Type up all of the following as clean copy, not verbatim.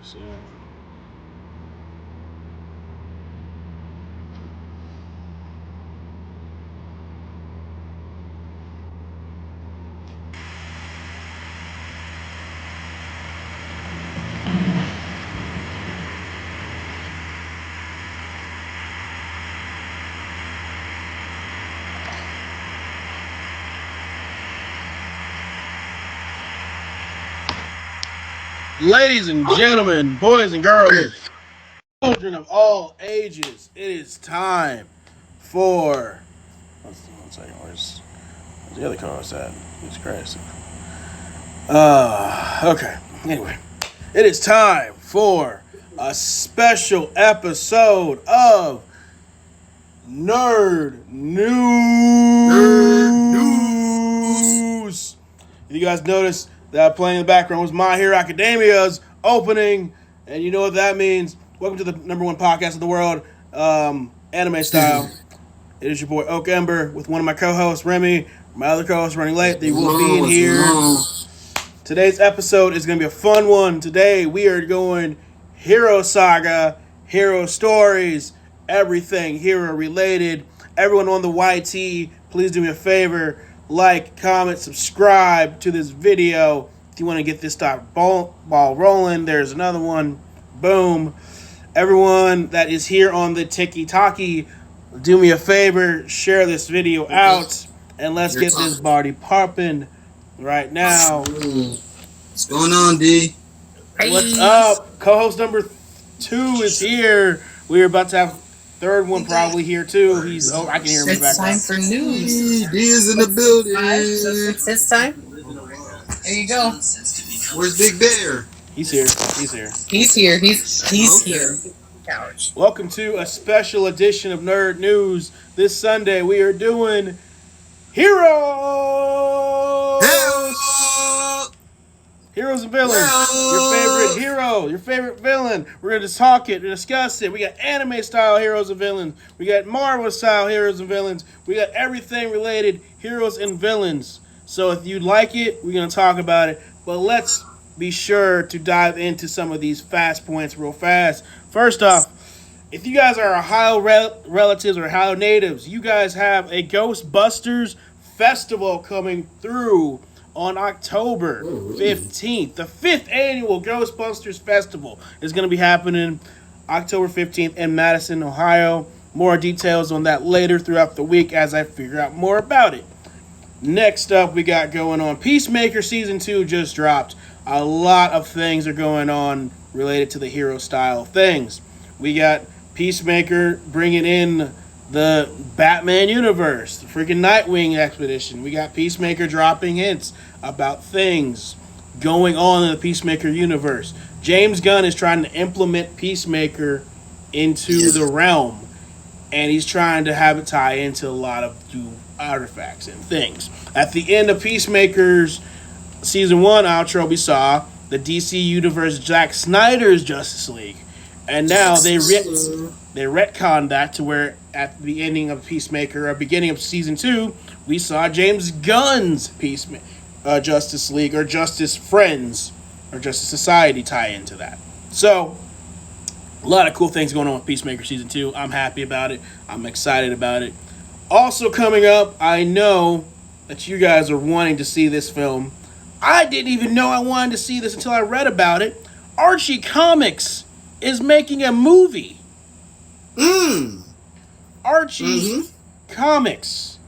So. Ladies and gentlemen, boys and girls, children of all ages, it is time for. One second, where's the other co-host at? Jesus Christ. Okay. Anyway, it is time for a special episode of Nerd News. You guys noticed that playing in the background was My Hero Academia's opening, and you know what that means. Welcome to the number one podcast in the world, anime style. It is your boy Oak Ember with one of my co-hosts, Remy. My other co-host running late. They will be in here. Today's episode is going to be a fun one. Today we are going Hero Saga, Hero Stories, everything Hero related. Everyone on the YT, please do me a favor. Like, comment, subscribe to this video. If you want to get this ball rolling, there's another one. Boom. Everyone that is here on the Tiki-Taki, do me a favor. Share this video out. And let's get this party popping right now. What's going on, D? What's up? Co-host number 2 is here. We're about to have third one probably here too. I can hear him in the background. It's time for news. D is in the building. It's his time. There you go. Where's Big Bear? He's here. He's here. He's here. Couch. Welcome to a special edition of Nerd News. This Sunday we are doing Heroes. Heroes and villains. Your favorite hero, your favorite villain. We're going to talk it and discuss it. We got anime style heroes and villains. We got Marvel style heroes and villains. We got everything related heroes and villains. So if you like it, we're going to talk about it. But let's be sure to dive into some of these fast points real fast. First off, if you guys are Ohio relatives or Ohio natives, you guys have a Ghostbusters festival coming through on October 15th. The 5th annual Ghostbusters Festival is going to be happening October 15th in Madison, Ohio. More details on that later throughout the week as I figure out more about it. Next up, we got going on Peacemaker Season 2 just dropped. A lot of things are going on related to the hero style things. We got Peacemaker bringing in the Batman universe, the freaking Nightwing expedition. We got Peacemaker dropping hints about things going on in the Peacemaker universe. James Gunn is trying to implement Peacemaker into the realm, and he's trying to have it tie into a lot of new artifacts and things. At the end of Peacemaker's Season 1 outro, we saw the DC Universe Zack Snyder's Justice League. And now they retconned that to where at the ending of Peacemaker, or beginning of Season 2, we saw James Gunn's Justice League, or Justice Friends, or Justice Society tie into that. So, a lot of cool things going on with Peacemaker Season 2. I'm happy about it. I'm excited about it. Also coming up, I know that you guys are wanting to see this film. I didn't even know I wanted to see this until I read about it. Archie Comics is making a movie. Archie Comics.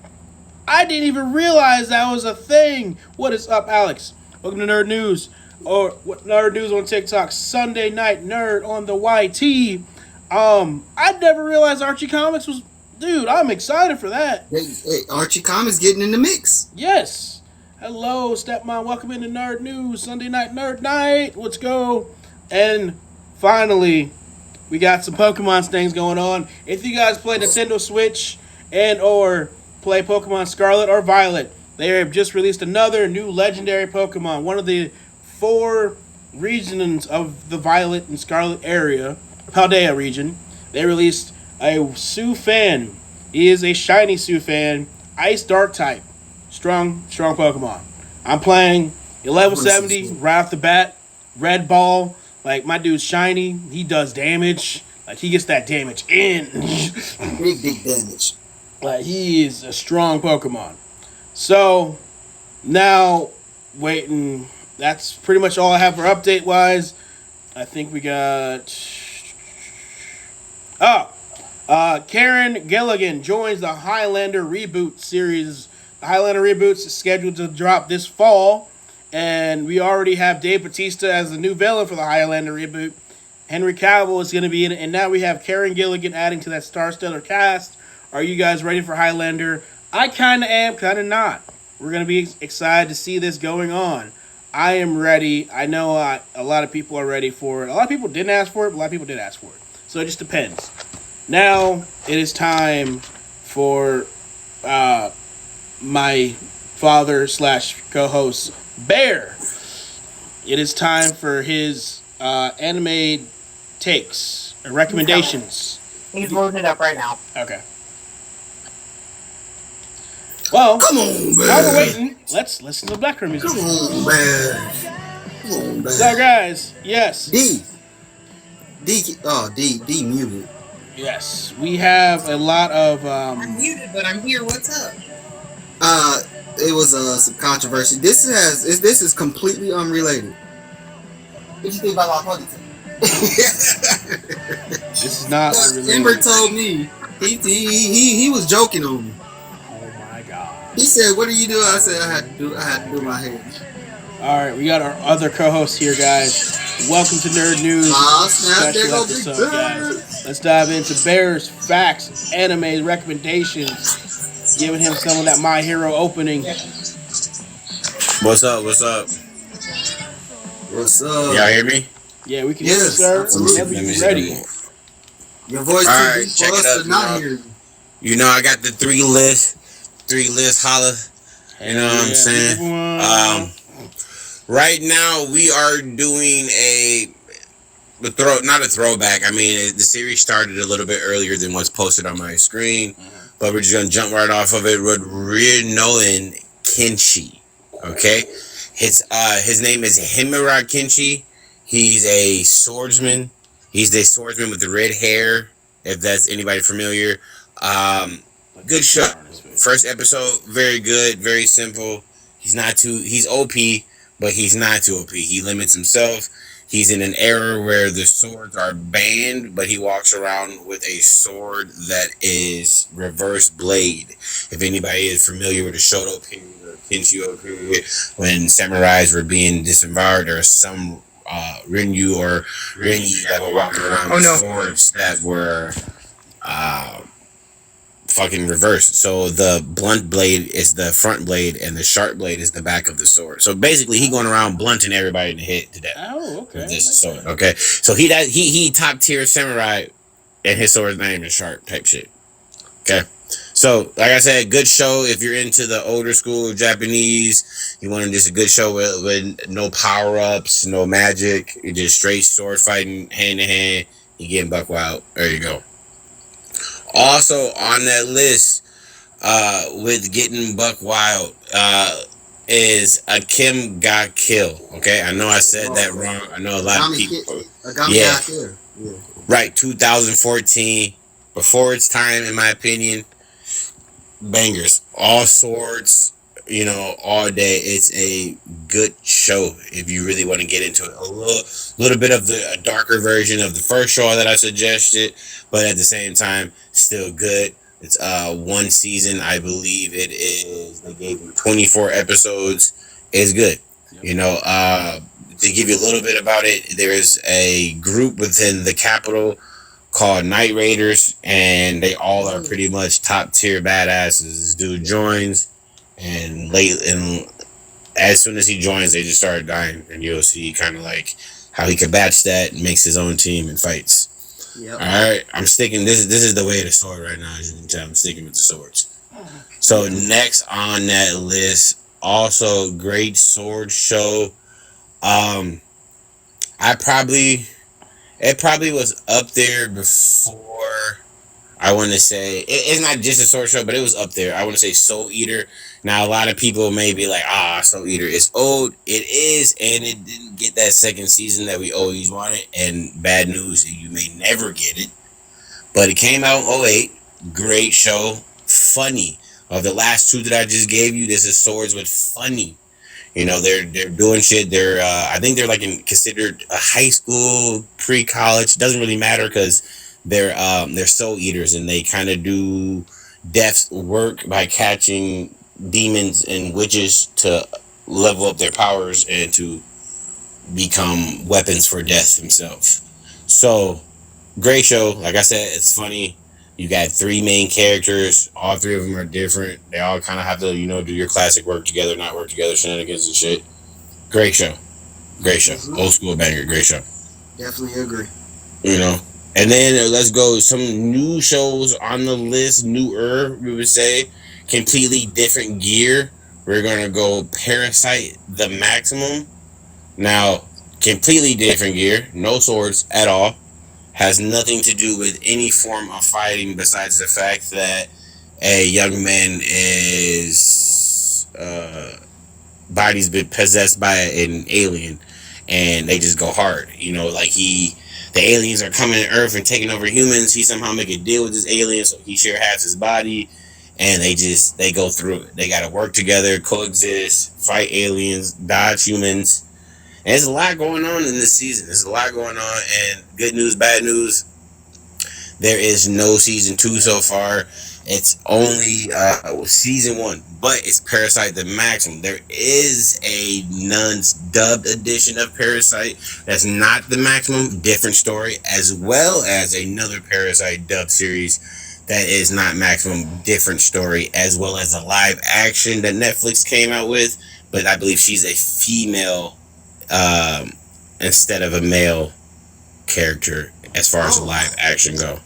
I didn't even realize that was a thing. What is up, Alex? Welcome to Nerd News. Or Nerd News on TikTok. Sunday Night Nerd on the YT. I never realized Archie Comics was... Dude, I'm excited for that. Hey, Archie Comics getting in the mix. Yes. Hello, Stepmom. Welcome into Nerd News. Sunday Night Nerd Night. Let's go. And finally, we got some Pokemon things going on. If you guys play Nintendo Switch and or play Pokemon Scarlet or Violet, they have just released another new legendary Pokemon. One of the 4 regions of the Violet and Scarlet area, Paldea region. They released a Sufan. He is a shiny Sufan, Ice Dark type. Strong Pokemon. I'm playing 1170 right off the bat. Red Ball. Like my dude's shiny. He does damage. Like he gets that damage in. Big damage. Like he is a strong Pokemon. So now waiting. That's pretty much all I have for update wise. I think we got. Karen Gilligan joins the Highlander reboot series. The Highlander reboots is scheduled to drop this fall, and we already have Dave Bautista as the new villain for the Highlander reboot. Henry Cavill is going to be in it, and now we have Karen Gilligan adding to that star-studded cast. Are you guys ready for Highlander? I kind of am, kind of not. We're going to be excited to see this going on. I am ready. I know a lot of people are ready for it. A lot of people didn't ask for it, but a lot of people did ask for it. So it just depends. Now it is time for my father / co-host Bear. It is time for his anime takes or recommendations. He's loading it up right now. Okay. Well, Come on, man. while we're waiting, let's listen to the Black Room music. Come on, man. So, guys, yes. D muted. Yes, we have a lot of. I'm muted, but I'm here. What's up? It was some controversy. This is completely unrelated. What you think about my ponytail? This is not unrelated. Ember told me he was joking on me. Oh my god. He said, "What are you doing?" I said, "I had to do my hair." All right, we got our other co-host here, guys. Welcome to Nerd News. Snap, there Special go Big episode, Bear. guys. Let's dive into Bear's facts, anime recommendations, giving him some of that My Hero opening. What's up? What's up? What's up? Y'all hear me? Yeah, we can hear you, Yes, sir. absolutely. Whenever Let me you're see. ready. Your voice All too right, deep check for it us up, to not y'all. hear you. You know I got the three list holla. You know what I'm saying? Right now we are doing not a throwback. I mean, the series started a little bit earlier than what's posted on my screen, but we're just gonna jump right off of it with Rinoen Kinshi. Okay, his name is Himura Kinshi. He's a swordsman. He's the swordsman with the red hair. If that's anybody familiar, good show. First episode, very good, very simple. He's OP, but he's not too OP. He limits himself. He's in an era where the swords are banned, but he walks around with a sword that is reverse blade. If anybody is familiar with the Shoto period or Kinshio period, when samurais were being disemboweled, there are some Rinyu or Rinyi that were walking around with swords that were fucking reverse. So the blunt blade is the front blade and the sharp blade is the back of the sword. So basically he going around blunting everybody in the head to death. Oh, okay. With this sword. Okay. So he top tier samurai and his sword's name is sharp type shit. Okay. So like I said, good show if you're into the older school Japanese. You want just a good show with no power ups, no magic. You just straight sword fighting hand to hand. You getting buck wild. There you go. Also on that list, with getting buck wild, is a Kim Ga Kill. Okay, I know I said that wrong. I know a lot of people. Yeah, right. 2014, before its time, in my opinion. Bangers, all swords, all day. It's a good show if you really want to get into it. A little bit of a darker version of the first show that I suggested, but at the same time, still good. It's one season, I believe it is. They gave me 24 episodes. It's good. To give you a little bit about it, there is a group within the capital called Night Raiders, and they all are pretty much top tier badasses. This dude joins, and as soon as he joins, they just start dying, and you'll see kind of like how he combats that and makes his own team and fights. Yep. All right, I'm sticking. This is the way of the sword right now. As you can tell, I'm sticking with the swords. So next on that list, also great sword show. It probably was up there before I want to say it's not just a sword show, but it was up there. I want to say Soul Eater. Now a lot of people may be like, Soul Eater is old. It is, and it didn't get that second season that we always wanted. And bad news, you may never get it. But it came out in 08. Great show. Funny. Of the last two that I just gave you, this is Swords with funny. You know, they're doing shit. They're I think they're like considered a high school, pre-college. Doesn't really matter because they're soul eaters and they kind of do death's work by catching demons and witches to level up their powers and to become weapons for death himself. So great show. Like I said, it's funny. You got three main characters. All three of them are different. They all kind of have to, do your classic work together, not work together, shenanigans and shit. Great show. Great show. Old school banger. Great show. Definitely agree. And then let's go. Some new shows on the list. Newer, we would say. Completely different gear. We're going to go Parasite the Maximum. Now, completely different gear. No swords at all. Has nothing to do with any form of fighting besides the fact that a young man is body's been possessed by an alien and they just go hard. The aliens are coming to Earth and taking over humans. He somehow make a deal with this alien so he share half his body, and they go through it. They gotta work together, coexist, fight aliens, dodge humans. And there's a lot going on in this season. There's a lot going on, and good news, bad news. There is no season 2 so far. It's only season 1, but it's Parasite the Maximum. There is a Nuns dubbed edition of Parasite that's not the Maximum, different story, as well as another Parasite dubbed series that is not Maximum, different story, as well as a live action that Netflix came out with, but I believe she's a female instead of a male character as far as the live action go.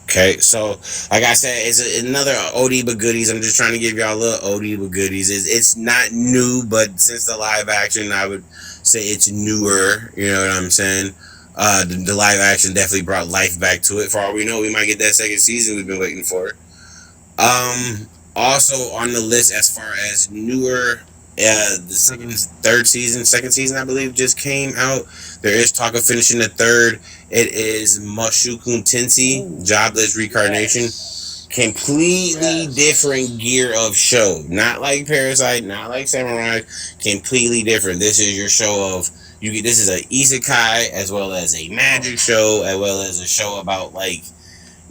Okay, so like I said, it's another oldie but goodies. I'm just trying to give y'all a little oldie but goodies. It's not new, but since the live action, I would say it's newer. You know what I'm saying? The live action definitely brought life back to it. For all we know, we might get that second season we've been waiting for. Also on the list as far as newer. The second season I believe just came out. There is talk of finishing the third. It is Mushoku Tensei, Jobless Reincarnation. Completely different gear of show. Not like Parasite, not like Samurai. Completely different. This is your show of this is an isekai as well as a magic show, as well as a show about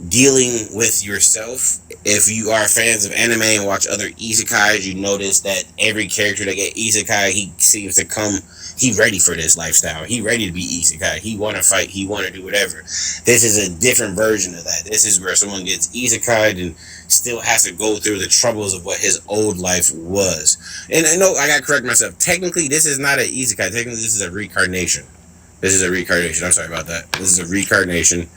dealing with yourself. If you are fans of anime and watch other isekais, you notice that every character that get isekai, he seems to come, he ready for this lifestyle. He ready to be isekai. He want to fight. He want to do whatever. This is a different version of that. This is where someone gets isekai'd and still has to go through the troubles of what his old life was. And I know I got to correct myself. Technically, this is not an isekai. Technically, this is a reincarnation. This is a reincarnation. I'm sorry about that. This is a reincarnation.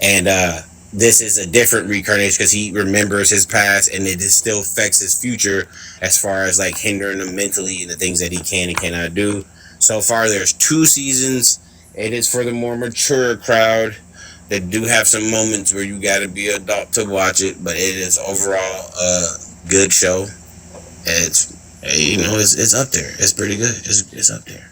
And, this is a different reincarnation because he remembers his past and it still affects his future as far as hindering him mentally and the things that he can and cannot do. So far, there's 2 seasons. It is for the more mature crowd that do have some moments where you got to be adult to watch it, but it is overall a good show. It's it's up there. It's pretty good. It's up there.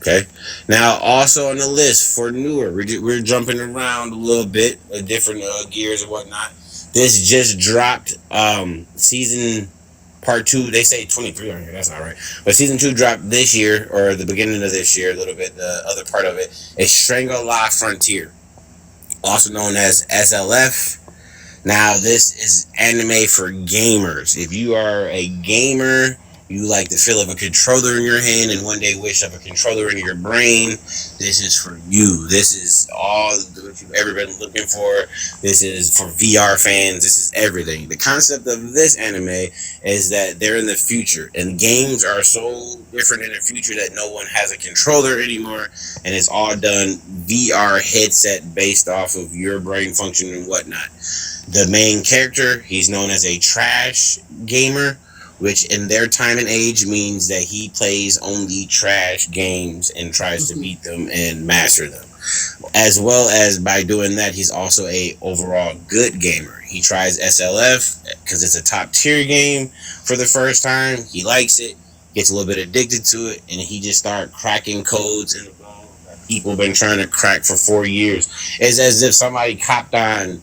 Okay. Now, also on the list for newer, we're jumping around a little bit, different gears and whatnot. This just dropped season part 2. They say 23 on here. That's not right. But season 2 dropped this year, or the beginning of this year, a little bit. The other part of it is Shangri-La Frontier, also known as SLF. Now, this is anime for gamers. If you are a gamer, you like the feel of a controller in your hand and one day wish of a controller in your brain, this is for you. This is all that you've ever been looking for. This is for VR fans. This is everything. The concept of this anime is that they're in the future, and games are so different in the future that no one has a controller anymore, and it's all done VR headset based off of your brain function and whatnot. The main character, he's known as a trash gamer, which in their time and age means that he plays only trash games and tries to beat them and master them. As well as by doing that, he's also a overall good gamer. He tries SLF because it's a top tier game for the first time. He likes it, gets a little bit addicted to it, and he just started cracking codes in the game that people been trying to crack for 4 years. It's as if somebody hopped on.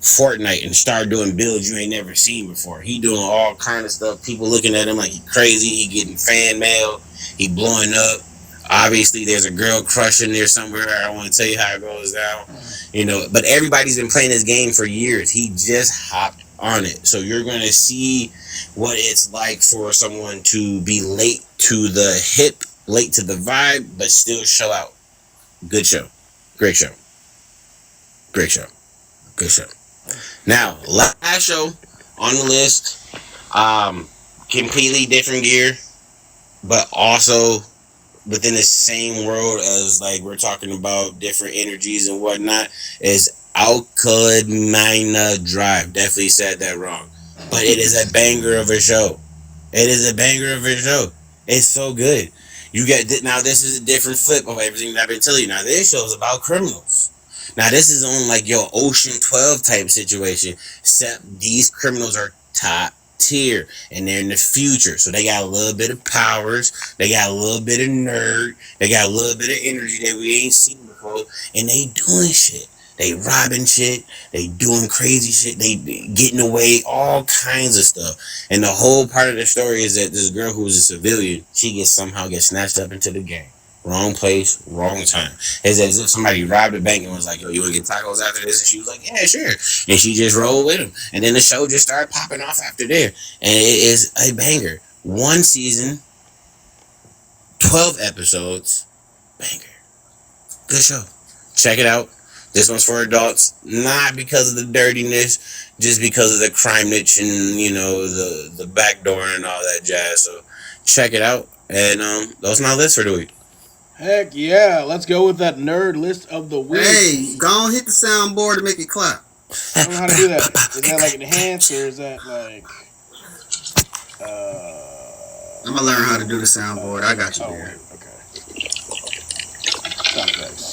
Fortnite and started doing builds you ain't never seen before. He doing all kind of stuff. People looking at him like he crazy. He getting fan mail. He blowing up. Obviously, there's a girl crushing there somewhere. I don't want to tell you how it goes down, But everybody's been playing this game for years. He just hopped on it, so you're gonna see what it's like for someone to be late to the hip, late to the vibe, but still show out. Good show, great show, great show, good show. Now, last show on the list, completely different gear, but also within the same world as like we're talking about different energies and whatnot, is Alkaline Drive. Definitely said that wrong, but it is a banger of a show. It is a banger of a show. It's so good. You get now. This is a different flip of everything that I've been telling you. Now this show is about criminals. Now this is on like your Ocean 12 type situation, except these criminals are top tier and they're in the future, so they got a little bit of powers, they got a little bit of nerd, they got a little bit of energy that we ain't seen before, and they doing shit. They robbing shit, they doing crazy shit, they getting away, all kinds of stuff. And the whole part of the story is that this girl who was a civilian, she somehow gets snatched up into the game. Wrong place, wrong time. It's as if somebody robbed a bank and was like, yo, you want to get tacos after this? And she was like, yeah, sure. And she just rolled with him. And then the show just started popping off after there. And it is a banger. 1 season, 12 episodes, banger. Good show. Check it out. This one's for adults, not because of the dirtiness, just because of the crime niche and, the backdoor and all that jazz. So check it out. And that's my list for the week. Heck yeah, let's go with that nerd list of the week. Hey, go on, hit the soundboard to make it clap. I don't know how to do that. Is that like enhanced or is that like... I'm gonna learn how to do the soundboard. I got you there. Okay.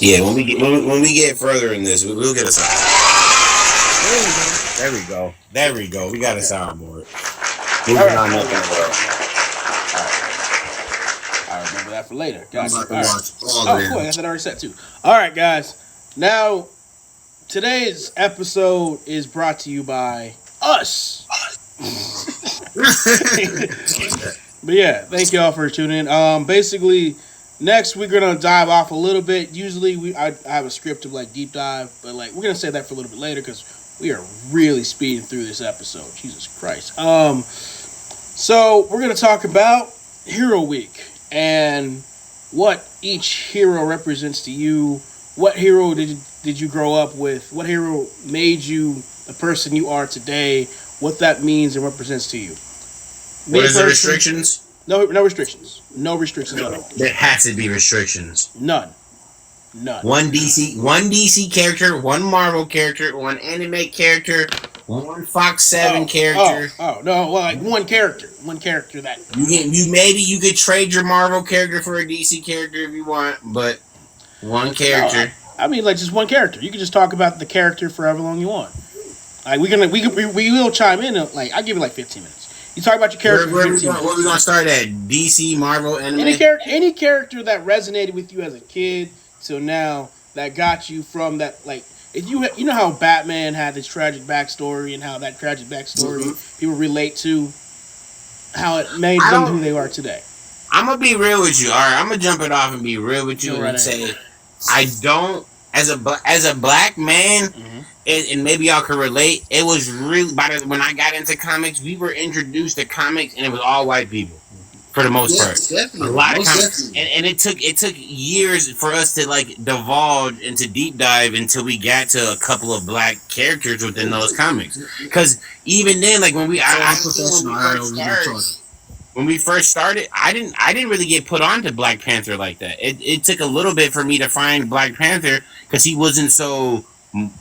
Yeah, when we get further in this, we'll get a soundboard. There we go. We got a soundboard. Moving on up in the world. I remember that for later. Gotcha. I'm about to watch all Oh, of cool. I them. got that already set too. All right, guys. Now, today's episode is brought to you by us. But yeah, thank y'all for tuning in. Basically, next we're gonna dive off a little bit. Usually, I have a script of like deep dive, but like we're gonna say that for a little bit later because we are really speeding through this episode. Jesus Christ. So we're gonna talk about Hero Week and what each hero represents to you. What hero did you grow up with? What hero made you the person you are today? What that means and represents to you. What is the restrictions? No restrictions. No restrictions at all. There has to be restrictions. None. One DC character, one Marvel character, one anime character, one Fox 7 character. No, well, like one character that you could trade your Marvel character for a DC character if you want, but one character. No, I mean, like just one character. You can just talk about the character for however long you want. Like we will chime in. Like I'll give you like 15 minutes. You talk about your character. Where we gonna start at? DC, Marvel, anime. Any character that resonated with you as a kid till now that got you from that, like if you know how Batman had this tragic backstory and how that tragic backstory people relate to how it made them who they are today. I'm gonna be real with you. All right, I'm gonna jump it off and be real with you and say I don't as a black man. And maybe y'all can relate. It was really when I got into comics, we were introduced to comics, and it was all white people for the most part. Definitely. A lot of comics, and it took years for us to like divulge into deep dive until we got to a couple of black characters within those comics. Because even then, like when we first started, I didn't really get put on to Black Panther like that. It took a little bit for me to find Black Panther because he wasn't so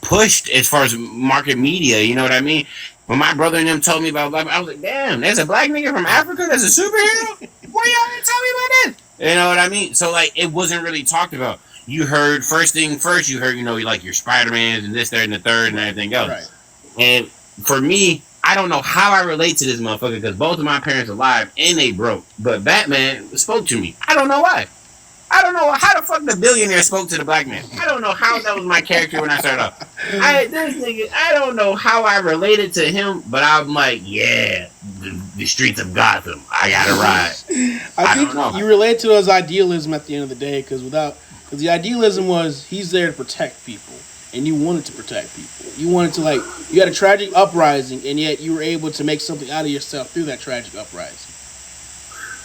pushed as far as market media, you know what I mean? When my brother and them told me about Black, I was like, damn, there's a black nigga from Africa that's a superhero? Why y'all didn't tell me about that? You know what I mean? So like, it wasn't really talked about. You heard first thing first. You heard, like your Spider-Mans and this, that, and the third, and everything else. Right. And for me, I don't know how I relate to this motherfucker because both of my parents are alive and they broke. But Batman spoke to me. I don't know why. I don't know how the fuck the billionaire spoke to the black man. I don't know how that was my character when I started off. I don't know how I related to him, but I'm like, yeah, the streets of Gotham. I gotta ride. I don't think know. you relate to his idealism at the end of the day because the idealism was he's there to protect people, and you wanted to protect people. You wanted to you had a tragic uprising, and yet you were able to make something out of yourself through that tragic uprising.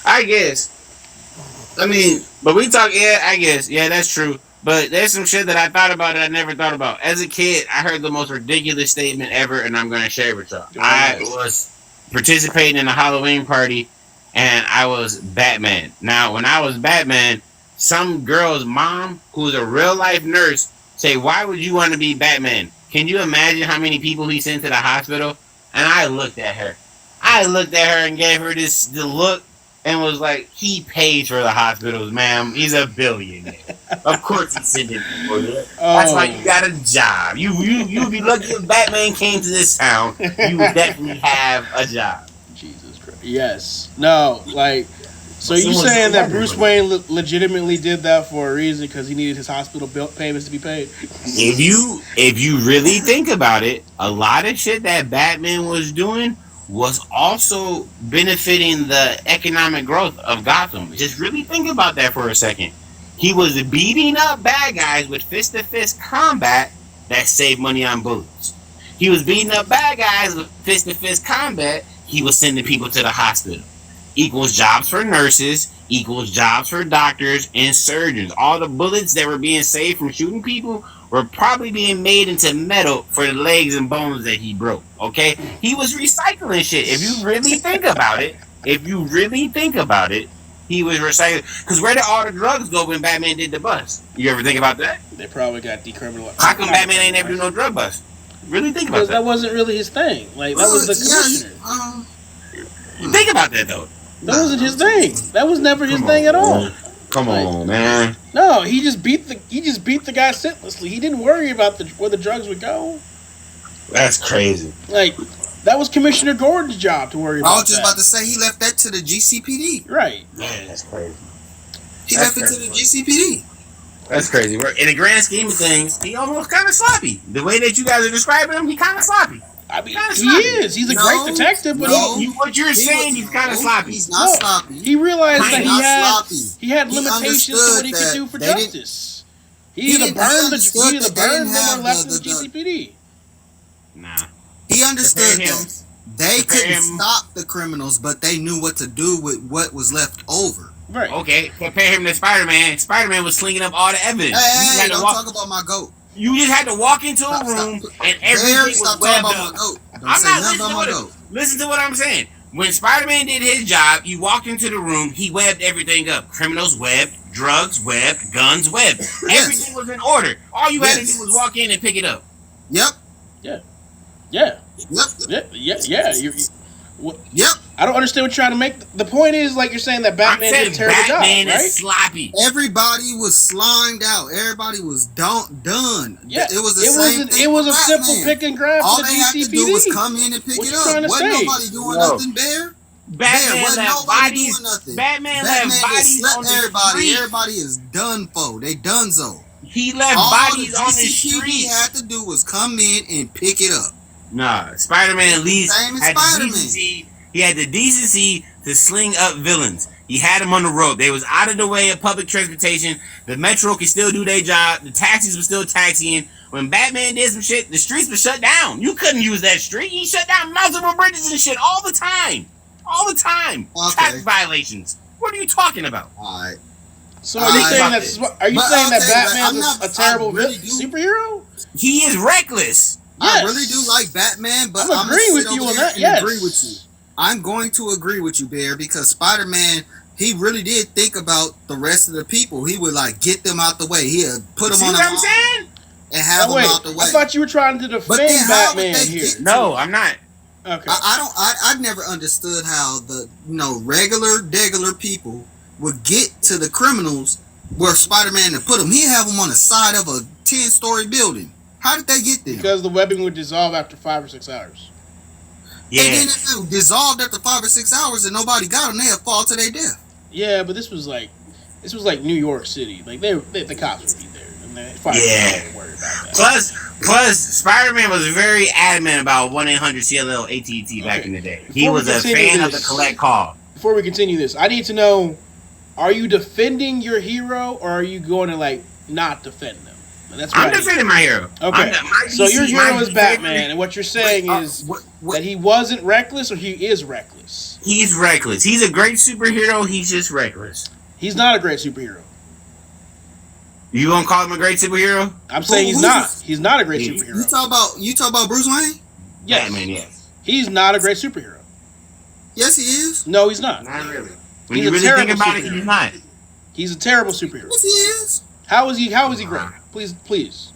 I guess. I mean, but we talk, I guess. Yeah, that's true. But there's some shit that I thought about that I never thought about. As a kid, I heard the most ridiculous statement ever, and I'm going to share it with y'all. I was participating in a Halloween party, and I was Batman. Now, when I was Batman, some girl's mom, who's a real-life nurse, say, why would you want to be Batman? Can you imagine how many people he sent to the hospital? And I looked at her. And gave her the look. And was like, he pays for the hospitals, ma'am. He's a billionaire. Of course he's sending people there. That's why you got a job. You'd be lucky if Batman came to this town. You would definitely have a job. Jesus Christ. Yes. No, so you saying that Bruce Wayne legitimately did that for a reason because he needed his hospital payments to be paid? If you really think about it, a lot of shit that Batman was doing was also benefiting the economic growth of Gotham. Just really think about that for a second. He was beating up bad guys with fist-to-fist combat that saved money on bullets. He was beating up bad guys with fist-to-fist combat. He was sending people to the hospital. Equals jobs for nurses, equals jobs for doctors and surgeons. All the bullets that were being saved from shooting people were probably being made into metal for the legs and bones that he broke. Okay? He was recycling shit. If you really think about it, he was recycling. Because where did all the drugs go when Batman did the bust? You ever think about that? They probably got decriminalized. How come Batman ain't ever do no drug bust? Really think about because that. That wasn't really his thing. That was the commissioner. Think about that though. That wasn't his thing. That was never his thing at all. Come on, man. No, he just beat the guy senselessly. He didn't worry about where the drugs would go. That's crazy. That was Commissioner Gordon's job to worry about. I was just about to say he left that to the GCPD. Right. Man, that's crazy. He left it to the GCPD. That's crazy. In the grand scheme of things, he almost kind of sloppy. The way that you guys are describing him, he kind of sloppy. I mean, he is. He's a great detective, but what you're saying, he's kind of sloppy. He's not sloppy. He realized that he had He limitations to what he could do for justice. He either burned them or left the GCPD. Nah. He understood that they couldn't stop the criminals, but they knew what to do with what was left over. Right. Okay, compare him to Spider-Man. Spider-Man was slinging up all the evidence. Hey, don't talk about my goat. You just had to walk into a room and everything was webbed up. I'm not listening to what listen to what I'm saying. When Spider-Man did his job, you walked into the room, he webbed everything up. Criminals webbed, drugs webbed, guns webbed. Everything was in order. All you had to do was walk in and pick it up. Yep. Yeah. Yep. I don't understand what you're trying to make. The point is, you're saying that Batman did a terrible job, right? Batman is sloppy. Everybody was slimed out. Everybody was done. Yeah, it was the same thing. It was a simple pick and grab All for the they had to do GCPD. was come in and pick it up. Wasn't nobody doing nothing, Bear. Batman left bodies. Batman left bodies on the street. Everybody is done for. They donezo. He left bodies on the street. All the GCPD had to do was come in and pick it up. Nah, Spider-Man at least Same as had the Spider-Man. decency. He had the decency to sling up villains. He had them on the road. They was out of the way of public transportation. The metro could still do their job. The taxis were still taxiing. When Batman did some shit, the streets were shut down. You couldn't use that street. He shut down multiple bridges and shit all the time. All the time. Okay. Traffic violations. What are you talking about? All right. So are you saying that Batman's a terrible superhero? He is reckless. I really do like Batman, but I'm agreeing with you on that. Yes. Agree with you. I'm going to agree with you, Bear, because Spider-Man, he really did think about the rest of the people. He would get them out the way. He'd put them on a saying? And have them out the way. I thought you were trying to defend Batman here. No, I'm not. Okay. I never understood how the regular people would get to the criminals where Spider-Man to put them. He'd have them on the side of a 10-story building. How did they get there? Because the webbing would dissolve after 5 or 6 hours. Yeah. And then if it dissolved after 5 or 6 hours and nobody got them, they'd fall to their death. Yeah, but this was like New York City. Like the cops would be there, and the fire Yeah. wouldn't worry about that. Plus, Spider-Man was very adamant about 1-800-CLL AT&T back in the day. He was a fan of the collect call. Before we continue this, I need to know: are you defending your hero, or are you going to like not defend them? And that's what I'm defending my hero. Okay, so your hero is Batman, and what you're saying is what? that he wasn't reckless, or he is reckless. He's reckless. He's a great superhero. He's just reckless. He's not a great superhero. You gonna call him a great superhero? I'm saying he's not. He's not a great superhero. You talk about Bruce Wayne? Yes. Batman, yes. He's not a great superhero. Yes, he is. No, he's not. Not really. When He's you a really think terrible about it, superhero. he's not. He's a terrible superhero. Yes, he is. How is he great? Please.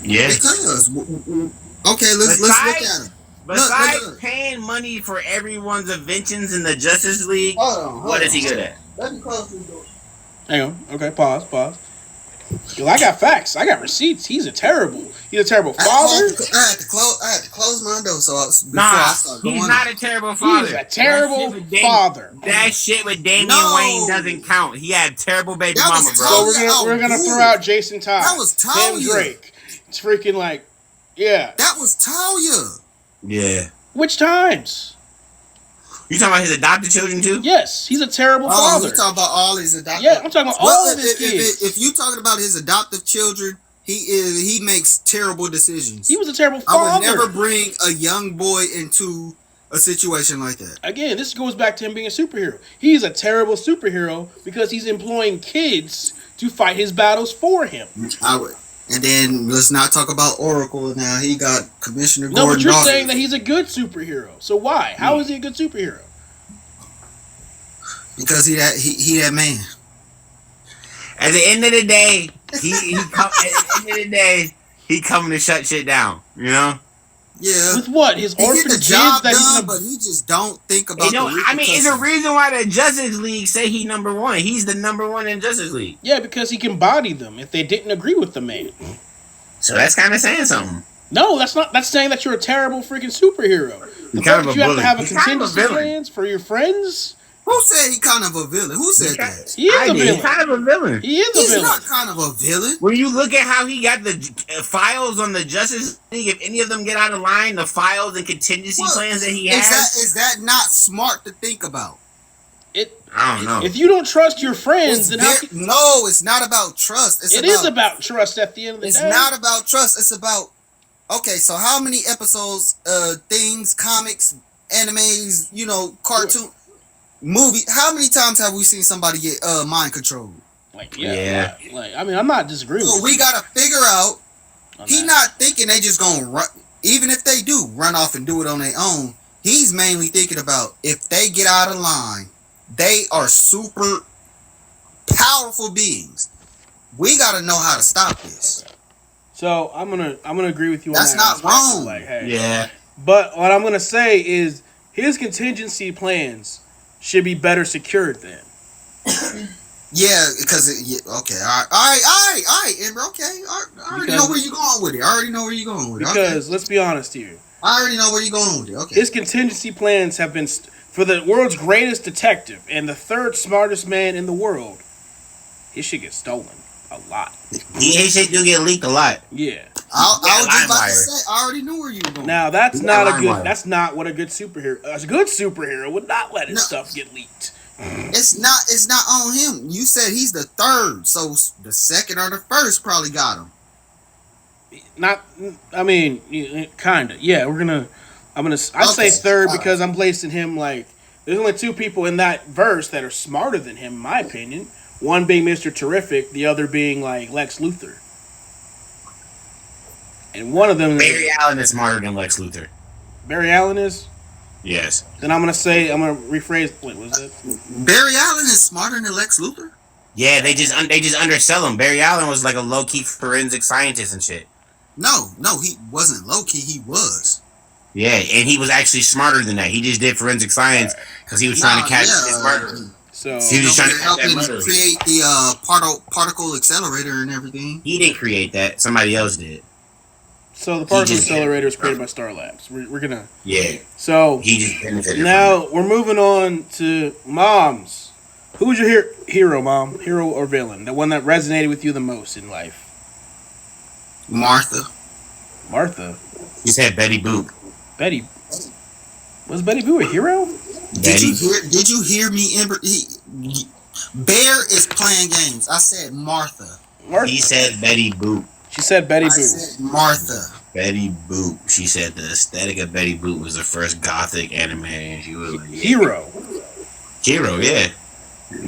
Yes. Because okay, let's look at him. Besides Look. paying money for everyone's inventions in the Justice League, Hold what on. is he good at? Let me close this door. Hang on. Okay, pause. Yo, I got facts. I got receipts. He's a terrible father. I had to close my door before I start going he's on. not a terrible father. He's a terrible That shit with father. That shit with Damian No. Wayne doesn't count. He had terrible baby That mama, was bro. So we're gonna throw out Jason Todd. That was Talia. Tim Drake. It's freaking like, yeah. That was Talia. Yeah. Which times? You talking about his adopted children too? Yes, he's a terrible Oh, father. you talking about all his adopted? Yeah, I'm talking about all of his kids. If you talking about his adoptive children, he makes terrible decisions. He was a terrible I father. would never bring a young boy into a situation like that. Again, this goes back to him being a superhero. He's a terrible superhero because he's employing kids to fight his battles for him. I would. And then let's not talk about Oracle now. He got Commissioner No, Gordon. but you're Dawson. saying that he's a good superhero. So why? How is he a good superhero? Because he that man. At the end of the day, he coming to shut shit down. You know. Yeah. With what? His He orphan get the kids job that he's done, gonna... but he just don't think about You know, the I mean, it's a repercussions. reason why the Justice League say he number one. He's the number one in Justice League. Yeah, because he can body them if they didn't agree with the man. So that's kind of saying something. No, that's not. That's saying that you're a terrible freaking superhero. The He's fact kind of that a you have to bully. have a He's kind of a contingency villain. plans for your friends. Who said he kind of a villain? Who said that? He is I a did. villain. He's kind of a villain. He is a He's villain. not kind of a villain. When you look at how he got the files on the Justice League, if any of them get out of line, the files and contingency What? plans that he has, Is that not smart to think about? I don't know. If you don't trust your friends, then how No, it's not about trust. it is about trust at the end of the It's day. not about trust. It's about okay. So how many episodes, things, comics, animes, cartoon, movie? How many times have we seen somebody get mind controlled? Like, Yeah. Like, I mean, I'm not disagreeing So with we you gotta figure out. on He's that. not thinking they just gonna run. Even if they do run off and do it on their own, he's mainly thinking about if they get out of line, they are super powerful beings. We gotta know how to stop this. So I'm gonna agree with you on That's that. not aspect. wrong. Like, hey. Yeah. But what I'm gonna say is his contingency plans should be better secured then. Yeah, because okay, all right, Amber, okay, I already know where you're going with it. I already know where you're going with it. Because let's be honest here, I already know where you're going with it. Okay. his contingency plans have been for the world's greatest detective and the third smartest man in the world. His shit gets stolen a lot. His shit do get leaked a lot. Yeah. I was just about LimeWire. to say, I already knew where you were going. Now that's Yeah, not a LimeWire. good. That's not what a good superhero. A good superhero would not let his No. stuff get leaked. It's not on him. You said he's the third, so the second or the first probably got him. Not. I mean, kinda. Yeah, I'd say Okay, third all because I'm placing him like. There's only two people in that verse that are smarter than him, in my opinion. One being Mr. Terrific, the other being like Lex Luthor. And one of them, Barry Allen is smarter than Lex Luthor. Barry Allen is. Yes. Then I'm gonna rephrase. Wait, what was it? Barry Allen is smarter than Lex Luthor. Yeah, they just undersell him. Barry Allen was like a low key forensic scientist and shit. No, he wasn't low key. He was. Yeah, and he was actually smarter than that. He just did forensic science because he was trying to catch his murderer. So He was trying to catch that helping murderer. create the particle accelerator and everything. He didn't create that. Somebody else did. the particle just- accelerator is created by Star Labs. We're gonna. Yeah, So he just benefited from now we're moving on to moms. Who was your hero, Mom? Hero or villain? The one that resonated with you the most in life? Martha. Martha. it. He said Betty Boop. Betty. Was Betty Boo a hero? Betty. Did you hear me, Ember? Bear is playing games. I said Martha. Martha. He said Betty Boop. She said Betty I Boo. said Martha. Betty Boop. She said the aesthetic of Betty Boop was the first gothic anime, and she was like, Hero. hero, yeah.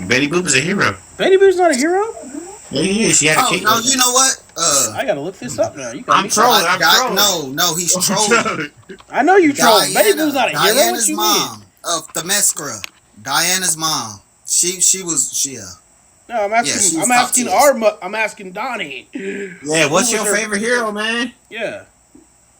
Betty Boop is a hero. Betty Boo's not a hero? Yeah, she had a Oh cake. no, you know what? I gotta look this up now. You got I'm me trolling. I'm trolling. No, he's trolling. I know you trolling. Betty Boo's not a hero. What Diana's you mom of Themyscira. Diana's mom. She was. mean? No, I'm asking. she was I'm asking top I'm asking Donnie. Yeah, what's Who your was her- favorite hero, man? Yeah.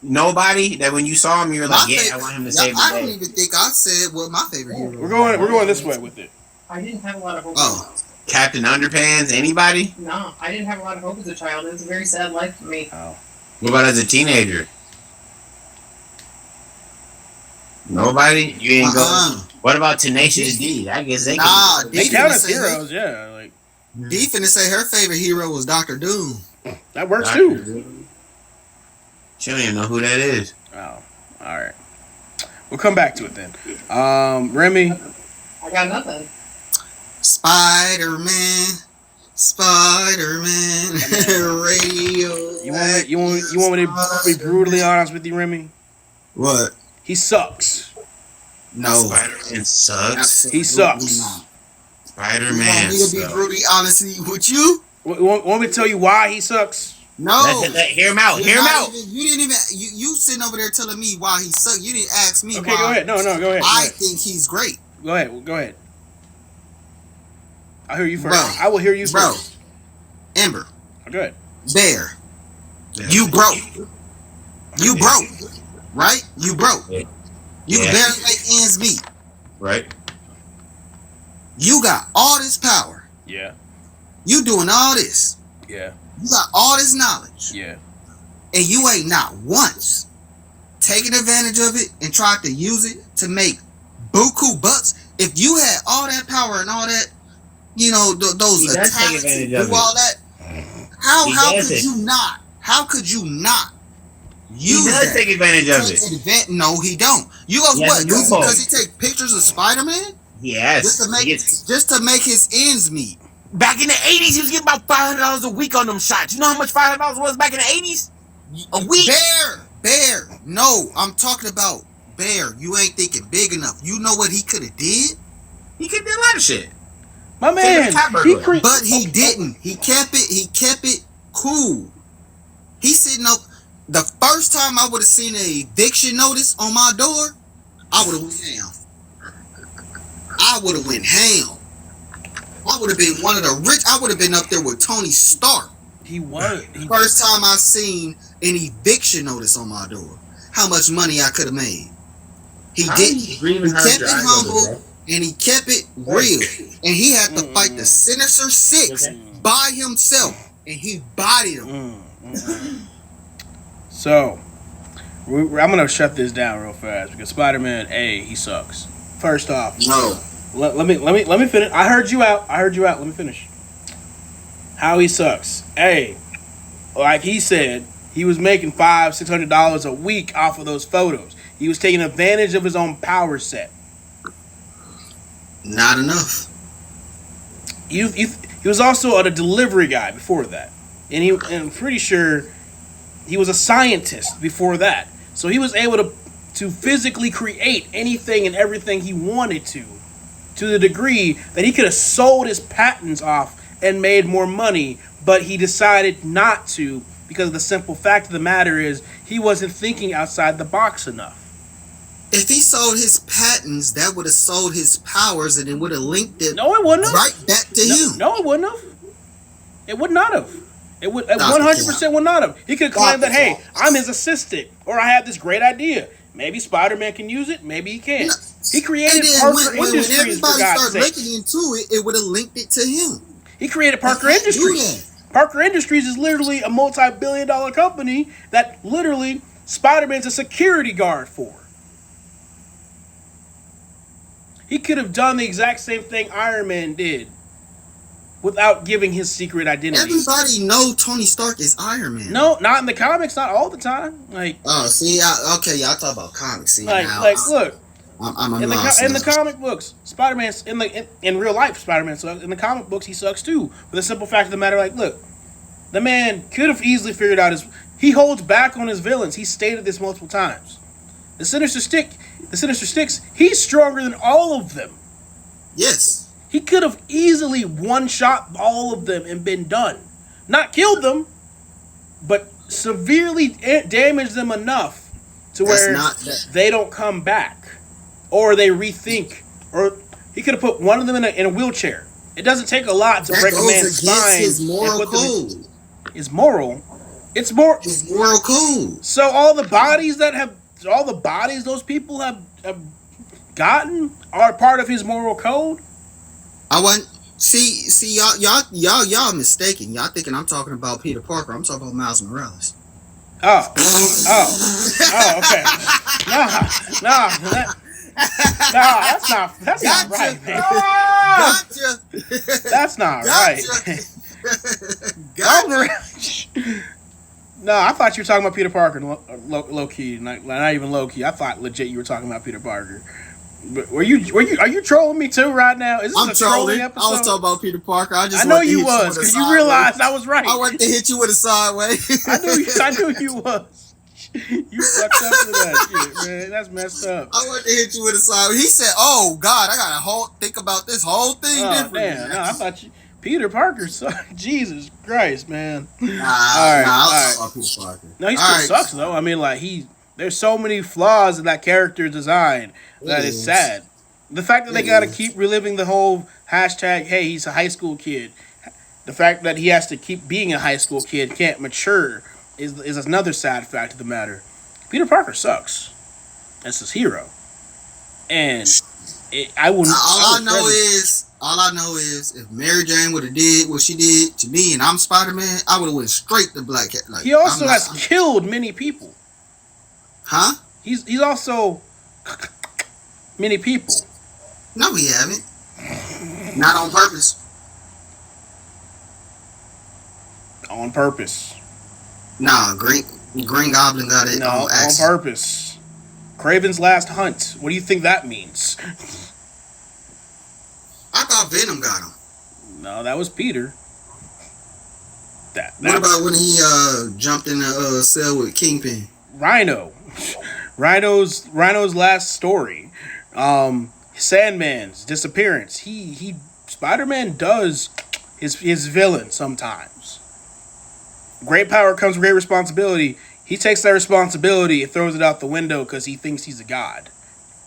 Nobody that when you saw him, you were like, I want him to save I the don't day. even think I said what my favorite hero. We're going this way with it. I didn't have a lot of hope. Oh, Captain Underpants, anybody? No, I didn't have a lot of hope as a child. It was a very sad life for me. Oh. What about as a teenager? Nobody? You ain't go. uh-uh. What about Tenacious D? I guess they Nah, can. They D count finna as say her- heroes, yeah. Like D finna say her favorite hero was Doctor Doom. that works too. She don't even know who that is. Oh, all right. We'll come back to it then. Remy. I got nothing. Spider-Man. Radio. You want me to be brutally honest with you, Remy? What? He sucks. No. Spider-Man sucks. Absolutely He sucks. not. You Spider-Man want me to be sucks. brutally honest with you? Want me to tell you why he sucks? No. Hear him out. You're Hear him not out. you didn't even you sitting over there telling me why he sucked. You didn't ask me Okay, why. go ahead. No, go ahead. I think he's great. Go ahead. I'll hear you first. Bro. I will hear you Bro. first. Ember. Oh, go ahead. Bear. Yeah. You broke. You broke. Right? You broke. Yeah. You Yeah. can barely make ends meet. Right? You got all this power. Yeah. You doing all this. Yeah. You got all this knowledge. Yeah. And you ain't not once taken advantage of it and tried to use it to make buku bucks. If you had all that power and all that, He those does take attacks advantage and of do all it. that, He how does could it. you not? How could you not He use does that? take advantage of Take it. No, he don't. You go He has what? a loophole. Because he take pictures of Spider-Man Yes. just to make his ends meet. Back in the 80s, he was getting about $500 a week on them shots. You know how much $500 was back in the 80s? A week? Bear. No, I'm talking about Bear. You ain't thinking big enough. You know what he could have did, He could do a lot of shit. My man. Favorite but he didn't. He kept it cool. He's sitting up. The first time I would have seen an eviction notice on my door, I would have went ham. I would have went ham. I would have been one of the rich. I would have been up there with Tony Stark. He was. First time I seen an eviction notice on my door. How much money I could have made. He didn't. He kept it humble and he kept it real. And he had to fight the Sinister Six by himself. And he bodied him. So, I'm gonna shut this down real fast because Spider-Man, he sucks. First off, No. let me finish. I heard you out. Let me finish. How he sucks. Like he said, he was making $500-$600 a week off of those photos. He was taking advantage of his own power set. Not enough. He was also a delivery guy before that, and I'm pretty sure he was a scientist before that. So he was able to physically create anything and everything he wanted to the degree that he could have sold his patents off and made more money, but he decided not to because the simple fact of the matter is he wasn't thinking outside the box enough. If he sold his patents, that would have sold his powers and it would have linked it No, it wouldn't have. right back to him. No, it wouldn't have. It would not have. It would Dr. 100% would not have. He could claim that, hey, I'm his assistant, or I have this great idea. Maybe Spider-Man can use it. Maybe he can't. Yeah. He created And then Parker when Industries, everybody for God's started sake. looking into it, it would have linked it to him. He created Parker He can't do Industries. that. Parker Industries is literally a multi-billion-dollar company that literally Spider-Man's a security guard for. He could have done the exact same thing Iron Man did without giving his secret identity. Everybody know Tony Stark is Iron Man. No, not in the comics, not all the time. Like, Oh, see, okay, y'all talk about comics. See, like, now, look, I'm in lost. the comic books, Spider-Man's in real life, Spider-Man sucks. In the comic books, he sucks too. For the simple fact of the matter, like, look, the man could have easily figured out he holds back on his villains. He stated this multiple times. The Sinister Six, he's stronger than all of them. Yes. He could have easily one-shot all of them and been done. Not killed them, but severely damaged them enough to where they don't come back. Or they rethink. Or he could have put one of them in a wheelchair. It doesn't take a lot to That break a goes man's against spine. his moral and put them code. His moral? It's more... His moral code. So all the bodies those people have gotten are part of his moral code? I want see y'all mistaken. Y'all thinking I'm talking about Peter Parker. I'm talking about Miles Morales. Oh, okay. That's not right, man. Gotcha. That's not right. Gotcha. No, I thought you were talking about Peter Parker, low key, not even low key. I thought legit you were talking about Peter Parker. But are you trolling me too right now? Is this I'm a trolling trolling. I episode? was talking about Peter Parker. I know you was, because you realized I was right. I wanted to hit you with a sideways. I knew you was. You fucked up for that shit, man. That's messed up. I wanted to hit you with a sideways. He said, "Oh God, I gotta think about this whole thing differently." Damn, no, I thought you. Peter Parker sucks. Jesus Christ, man. All right. I'll talk about Peter Parker. No, he still sucks though. I mean, like there's so many flaws in that character's design that it's sad. The fact that they gotta keep reliving the whole hashtag, hey, he's a high school kid. The fact that he has to keep being a high school kid, can't mature, is another sad fact of the matter. Peter Parker sucks. That's his hero. And I wouldn't. All I know is if Mary Jane would have did what she did to me and I'm Spider-Man, I would have went straight to Black Cat. Like, he also has killed many people. Huh? He's also many people. No, he haven't. Not on purpose. On purpose. Nah, Green Goblin got it on accident. On purpose. Kraven's Last Hunt. What do you think that means? I thought Venom got him. No, that was Peter. What about when he jumped in the cell with Kingpin? Rhino. Rhino's last story. Sandman's disappearance. He Spider-Man does his villain sometimes. Great power comes with great responsibility. He takes that responsibility and throws it out the window because he thinks he's a god.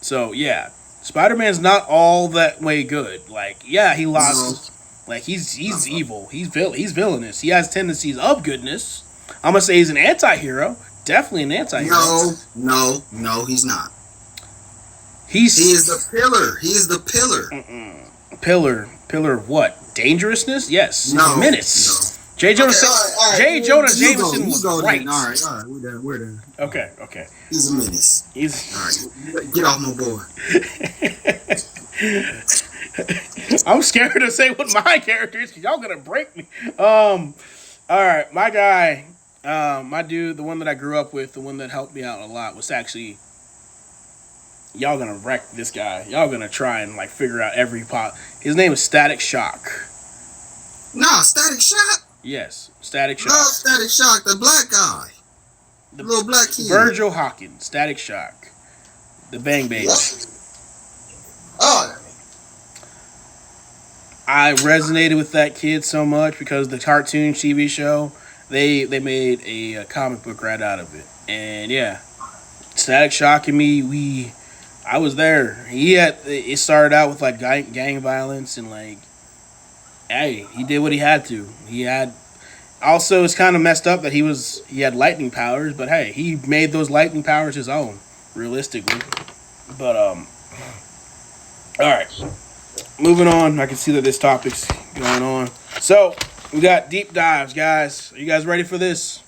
So yeah, Spider-Man's not all that way good. Like, yeah, he lost. Like, he's evil. He's villainous. He has tendencies of goodness. I'm gonna say he's an anti-hero. Definitely an anti-hero. No, he's not. He is the pillar. He is the pillar. Pillar of what? Dangerousness? Yes. No. Menace. No. J. Jonah Jameson was right. All right, we're done. Okay. He's a menace. All right, get off my board. I'm scared to say what my character is because y'all gonna break me. All right, my guy, my dude, the one that I grew up with, the one that helped me out a lot was actually. Y'all gonna wreck this guy. Y'all gonna try and like figure out every pot. His name is Static Shock. Nah, Static Shock. Yes, Static Shock. No, Static Shock, the black guy. The little black kid. Virgil Hawkins, Static Shock. The Bang Baby. Oh. I resonated with that kid so much because the cartoon TV show, they made a comic book right out of it. And yeah, Static Shock and me, I was there. It started out with like gang violence and like, hey, he did what he had to. It's kind of messed up that he had lightning powers, but hey, he made those lightning powers his own. realistically. But all right, moving on. I can see that this topic's going on. So we got deep dives, guys. Are you guys ready for this?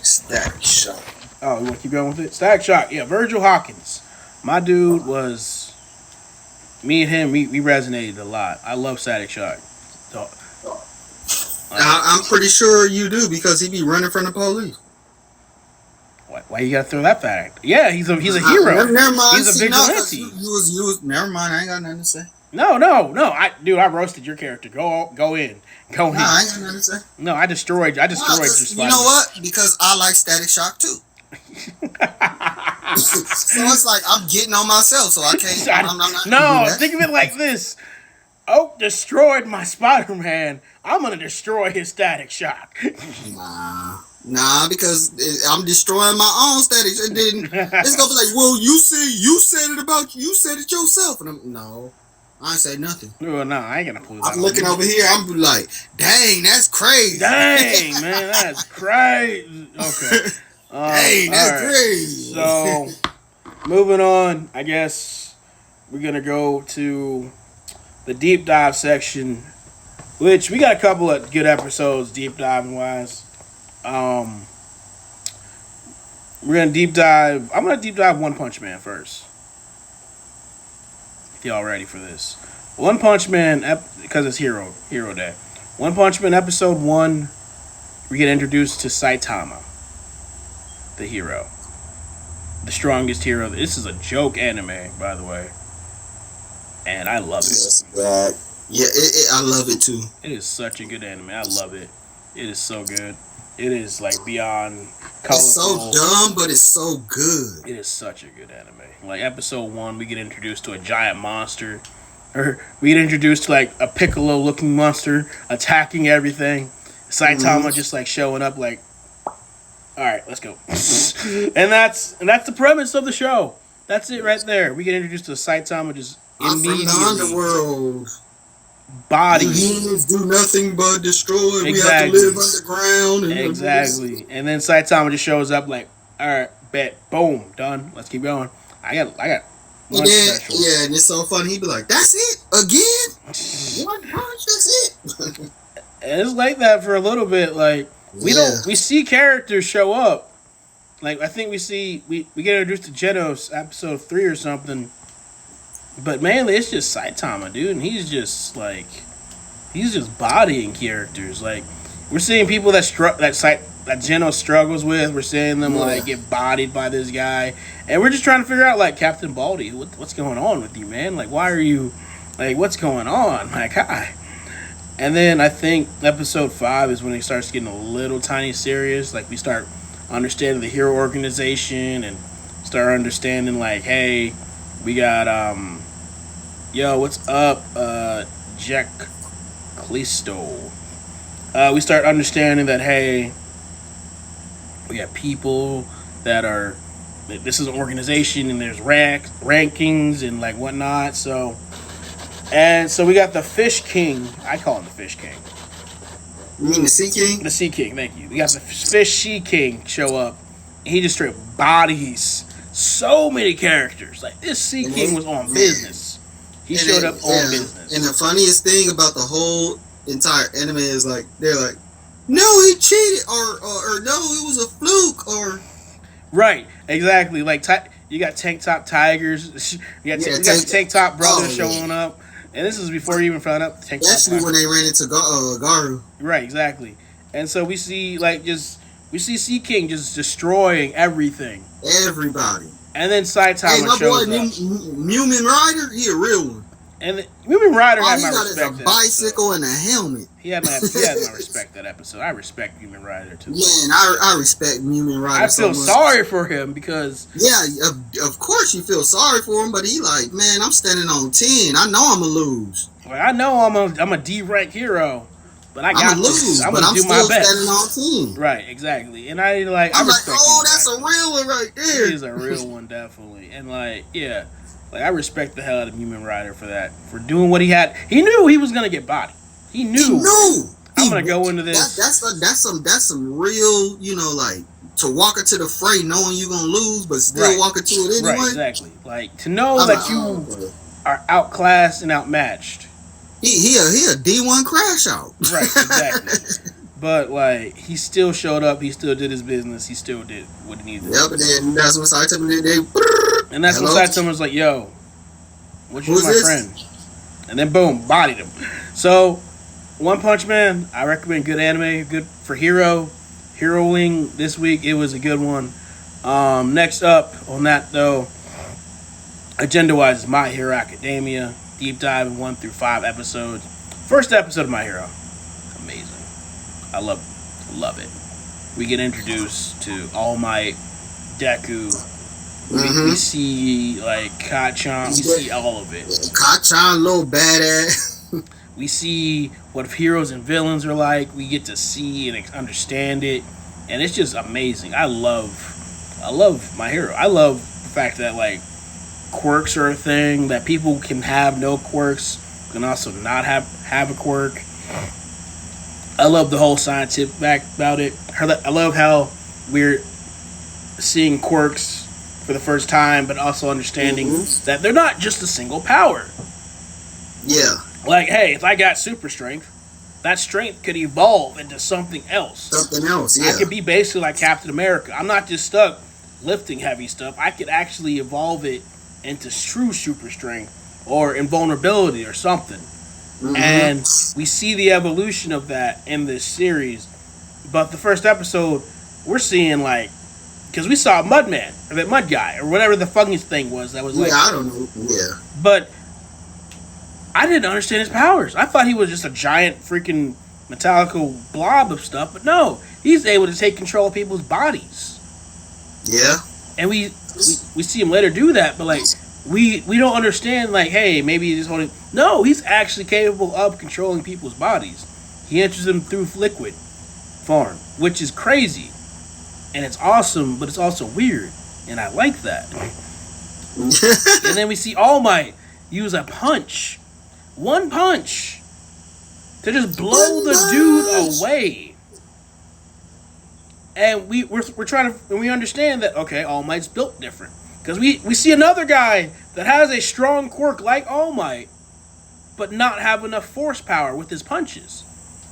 Static Shock. Oh, you want to keep going with it? Static Shock. Yeah, Virgil Hawkins. My dude was. Me and him, we resonated a lot. I love Static Shock. I'm pretty sure you do because he be running from the police. Why you gotta throw that fact? Yeah, he's a hero. Never mind. He's a vigilante. You was never mind. I ain't got nothing to say. No. I roasted your character. Go in. Nah, I ain't got nothing to say. No, I destroyed your Spider-Man. You know what? Because I like Static Shock too. So it's like I'm getting on myself, so I can't. I'm not think of it like this. Oak destroyed my Spider-Man. I'm gonna destroy his Static Shock. Nah, because I'm destroying my own Static. And then it's gonna be like, well, you said it yourself, and no, I ain't say nothing. No, I ain't gonna pull that. I'm looking over here. I'm like, dang, that's crazy. Dang, man, that's crazy. Okay. Dang, that's crazy. So, moving on, I guess we're gonna go to the deep dive section, which we got a couple of good episodes deep diving wise. We're gonna deep dive. I'm gonna deep dive One Punch Man first. If y'all ready for this, One Punch Man, because it's Hero Day. One Punch Man episode 1. We get introduced to Saitama, the hero, the strongest hero. This is a joke anime, by the way, and I love it. Yeah, I love it too. It is such a good anime. I love it. It is so good. It is like beyond colorful. It's so dumb, but it's so good. It is such a good anime. Like episode 1, we get introduced to a giant monster, or we get introduced to like a Piccolo-looking monster attacking everything. Saitama just like showing up, like, all right, let's go. and that's the premise of the show. That's it right there. We get introduced to Saitama just immediately. From the underworld. Bodies. Humans do nothing but destroy. Exactly. We have to live underground. Exactly. And then Saitama just shows up like, all right, bet, boom, done. Let's keep going. I got. And and it's so funny. He'd be like, "That's it again? One punch, that's it." And it's like that for a little bit. Like we see characters show up. Like I think we get introduced to Genos episode 3 or something. But mainly it's just Saitama, dude, and he's just bodying characters. Like we're seeing people that Genos struggles with. We're seeing them like get bodied by this guy, and we're just trying to figure out like Captain Baldy, what's going on with you, man? Like why are you, like what's going on? Like hi. And then I think episode 5 is when it starts getting a little tiny serious. Like we start understanding the hero organization and start understanding like, hey, we got yo, what's up, Jack Callisto. We start understanding that, hey, we got people that are, this is an organization and there's rankings and like whatnot. So we got the Fish King. I call him the Fish King. You mean the Sea King? The Sea King, thank you. We got the Fish Sea King show up. He just straight bodies so many characters. Like this Sea King was on business. He showed up on business. And the funniest thing about the whole entire anime is like they're like, no, he cheated, or no, it was a fluke, or right, exactly. Like you got Tank Top Tigers, you got the Tank Top Brothers showing up, and this is before you even found out Tank Top. Actually, when they ran into Garu. Right, exactly. And so we see Sea King just destroying everything, everybody. And then Saitama shows up. Mumin Rider, he a real one. And Mumin Rider had my respect. All he got is a bicycle and a helmet. He had my respect that episode. I respect Mumin Rider too. Man, I respect Mumin Rider. I feel sorry for him because of course you feel sorry for him, but he like, man, I'm standing on 10. I know I'm gonna lose. Well, I know I'm a D rank hero. But I got lose. I'm gonna do my best. Standing on 10. Right, exactly. And I like. I'm like, oh, that's a real one right there. He is a real one, definitely. And like, yeah, like I respect the hell out of Mumin Rider for that, for doing what he had. He knew he was gonna get bodied. He knew. I'm gonna go into this. That's some real, like to walk into the fray knowing you're gonna lose, but still walk into it anyway. Right, exactly. Like to know that you are outclassed and outmatched. He a D1 crash out. Right, exactly. But like he still showed up. He still did his business. He still did what he needed. Yep, and then that's when Saitama did. And that's when Saitama was like, "Yo, what you do, my friend?" And then boom, bodied him. So, One Punch Man, I recommend. Good anime, good for Heroing this week. It was a good one. Next up on that though, agenda-wise, is My Hero Academia. Deep dive in 1 through 5 episodes. First episode of My Hero, amazing. I love it. We get introduced to All Might, Deku. We see like Kacchan. We see all of it. Kacchan, little badass. We see what heroes and villains are like. We get to see and understand it, and it's just amazing. I love My Hero. I love the fact that like quirks are a thing, that people can have no quirks, can also not have a quirk. I love the whole scientific fact about it. I love how we're seeing quirks for the first time, but also understanding that they're not just a single power. Yeah. Like, hey, if I got super strength, that strength could evolve into something else. Something else, yeah. I could be basically like Captain America. I'm not just stuck lifting heavy stuff. I could actually evolve it into true super strength or invulnerability or something. And we see the evolution of that in this series. But the first episode, we're seeing like, because we saw Mudman, or that Mud Guy, or whatever the funniest thing was that was like. Yeah, I don't know. Yeah. But I didn't understand his powers. I thought he was just a giant freaking metallical blob of stuff. But no, he's able to take control of people's bodies. Yeah. And we see him later do that, but like we don't understand like, hey, maybe he's just holding. No, he's actually capable of controlling people's bodies. He enters them through liquid form, which is crazy. And it's awesome, but it's also weird. And I like that. And then we see All Might use a punch. One punch. To just blow the dude away. And we're trying to, and we understand that, okay, All Might's built different. Because we see another guy that has a strong quirk like All Might, but not have enough force power with his punches.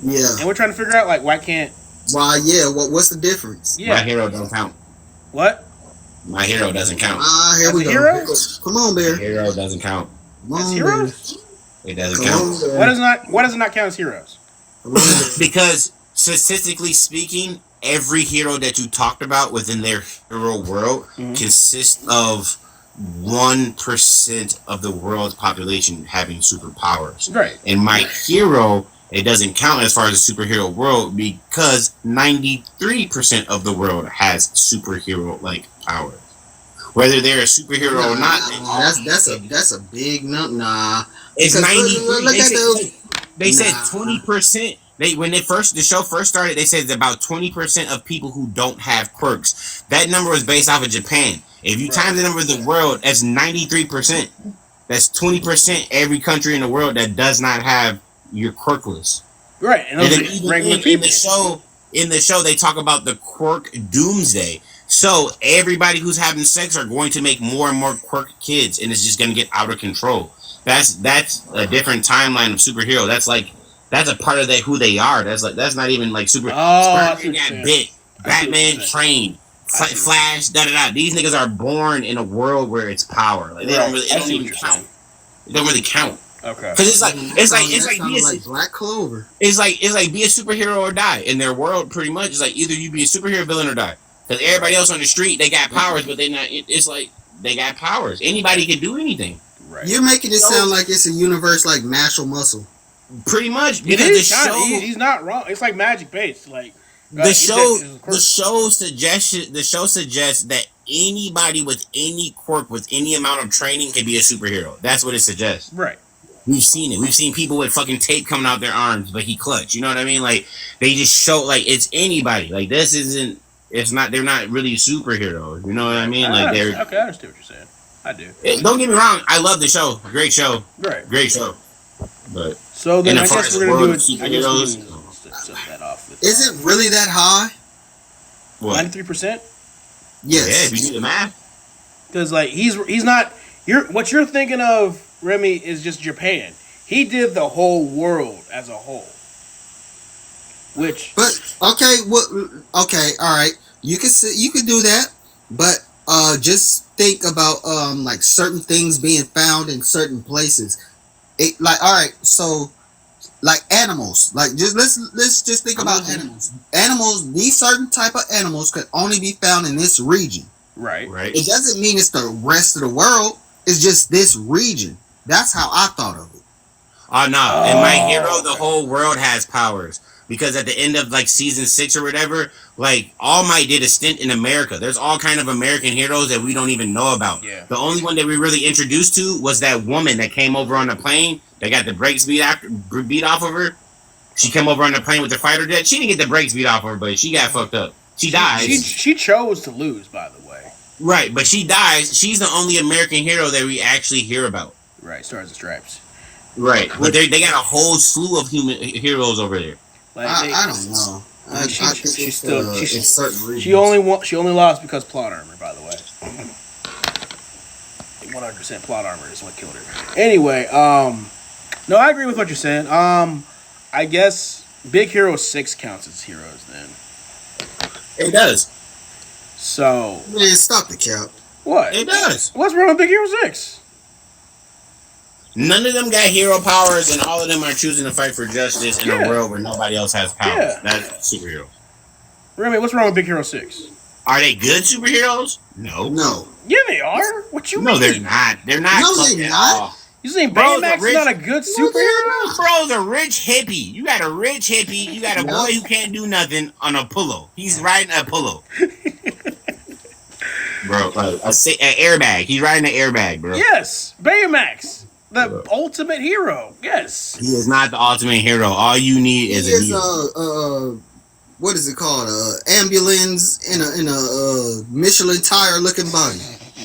Yeah. And we're trying to figure out, like, why can't... Why, yeah, what's the difference? Yeah. My Hero don't count. What? My Hero doesn't count. Here we go. Hero? Come on, Bear. My Hero doesn't count. Come on, As heroes? It doesn't count. Why does it not count as heroes? Because statistically speaking, every hero that you talked about within their hero world consists of 1% of the world's population having superpowers. Right. And My Hero, it doesn't count as far as a superhero world because 93% of the world has superhero-like powers. Whether they're a superhero or not, that's a big number. Nah, it's 93. They said Nah. 20%. When the show first started, they said about 20% of people who don't have quirks. That number was based off of Japan. If you times the number of the world, that's 93%. That's 20% every country in the world that does not have your quirkless. Right. And those are regular people. In the show, they talk about the quirk doomsday. So everybody who's having sex are going to make more and more quirk kids, and it's just going to get out of control. That's a different timeline of superhero. That's a part of who they are. That's not even like super. Spider-Man got bit. Batman trained. Flash. These niggas are born in a world where it's power. Like they don't really. It don't even count. It don't really count. Okay. Because it's like Black Clover. It's like be a superhero or die. In their world, pretty much, it's like either you be a superhero, villain, or die. Because everybody else on the street, they got powers, but they not. It's like they got powers. Anybody can do anything. Right. You're making it sound like it's a universe like Marshall Muscle. Pretty much, It because is the show. he's not wrong. It's like magic based. Like The show suggests that anybody with any quirk, with any amount of training, can be a superhero. That's what it suggests. Right. We've seen it. We've seen people with fucking tape coming out their arms, but he clutch. You know what I mean? Like they just show like it's anybody. Like this isn't. It's not. They're not really superheroes. You know what I mean? Like they're. Okay, I understand what you're saying. I do. Don't get me wrong. I love the show. Great show. Right. Great show. But so then I as far guess as we're gonna do it. superheroes, Is it really that high? What? 93%. Yes. Yeah, if you do the math. Because like he's not. What you're thinking of, Remy, is just Japan. He did the whole world as a whole. Which, But okay, okay, all right. You can do that, but just think about like certain things being found in certain places. It like all right, so like animals, like just let's just think about animals. Animals, these certain type of animals could only be found in this region. right? Right. It doesn't mean it's the rest of the world. It's just this region. That's how I thought of it. Oh no! In My Hero, the whole world has powers because at the end of like season 6 or whatever, like All Might did a stint in America. There's all kind of American heroes that we don't even know about. Yeah. The only one that we really introduced to was that woman that came over on the plane. That got the brakes beat off of her. She came over on the plane with the fighter jet. She didn't get the brakes beat off of her, but she got fucked up. She died. She chose to lose, by the way. Right, but she dies. She's the only American hero that we actually hear about. Right, Stars and Stripes. Right, but they got a whole slew of human heroes over there. Like I don't know. I think it's certain regions. She only lost because plot armor, by the way. 100% plot armor is what killed her. Anyway, no, I agree with what you're saying. I guess Big Hero 6 counts as heroes then. It does. So Man, stop the cap. what? It does. What's wrong with Big Hero 6? None of them got hero powers, and all of them are choosing to fight for justice in a world where nobody else has powers. Yeah. That's superhero. Remy, what's wrong with Big Hero 6? Are they good superheroes? No. No. Yeah, they are. What you No, mean? they're not. They're not. No, fucked they're at not. all. You saying Bro, Baymax is not a good superhero? Bro's a rich hippie. You got a rich hippie. You got a boy who can't do nothing on a pillow. He's riding a pillow. Bro, an airbag. He's riding an airbag, bro. Yes, Baymax, the ultimate hero. Yes. He is not the ultimate hero. All you need is He a is needle. what is it called? Ambulance in a Michelin tire looking body.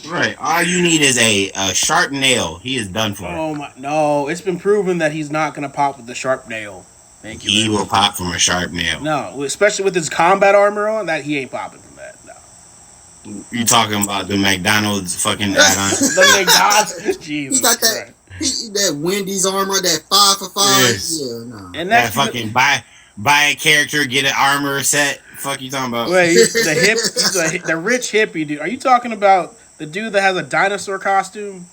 Right. All you need is a sharp nail. He is done for. Oh my! No, it's been proven that he's not gonna pop with the sharp nail. Thank you. He Remy. will pop from a sharp nail. No, especially with his combat armor on, that he ain't popping from that. No. You talking about the McDonald's fucking add-on? The McDonald's. Jesus He got that Christ. that Wendy's armor, that 5 for 5. Yes. Yeah, no. And That that's fucking buy a character, get an armor set. Fuck you talking about? Wait, he's the rich hippie dude. Are you talking about the dude that has a dinosaur costume?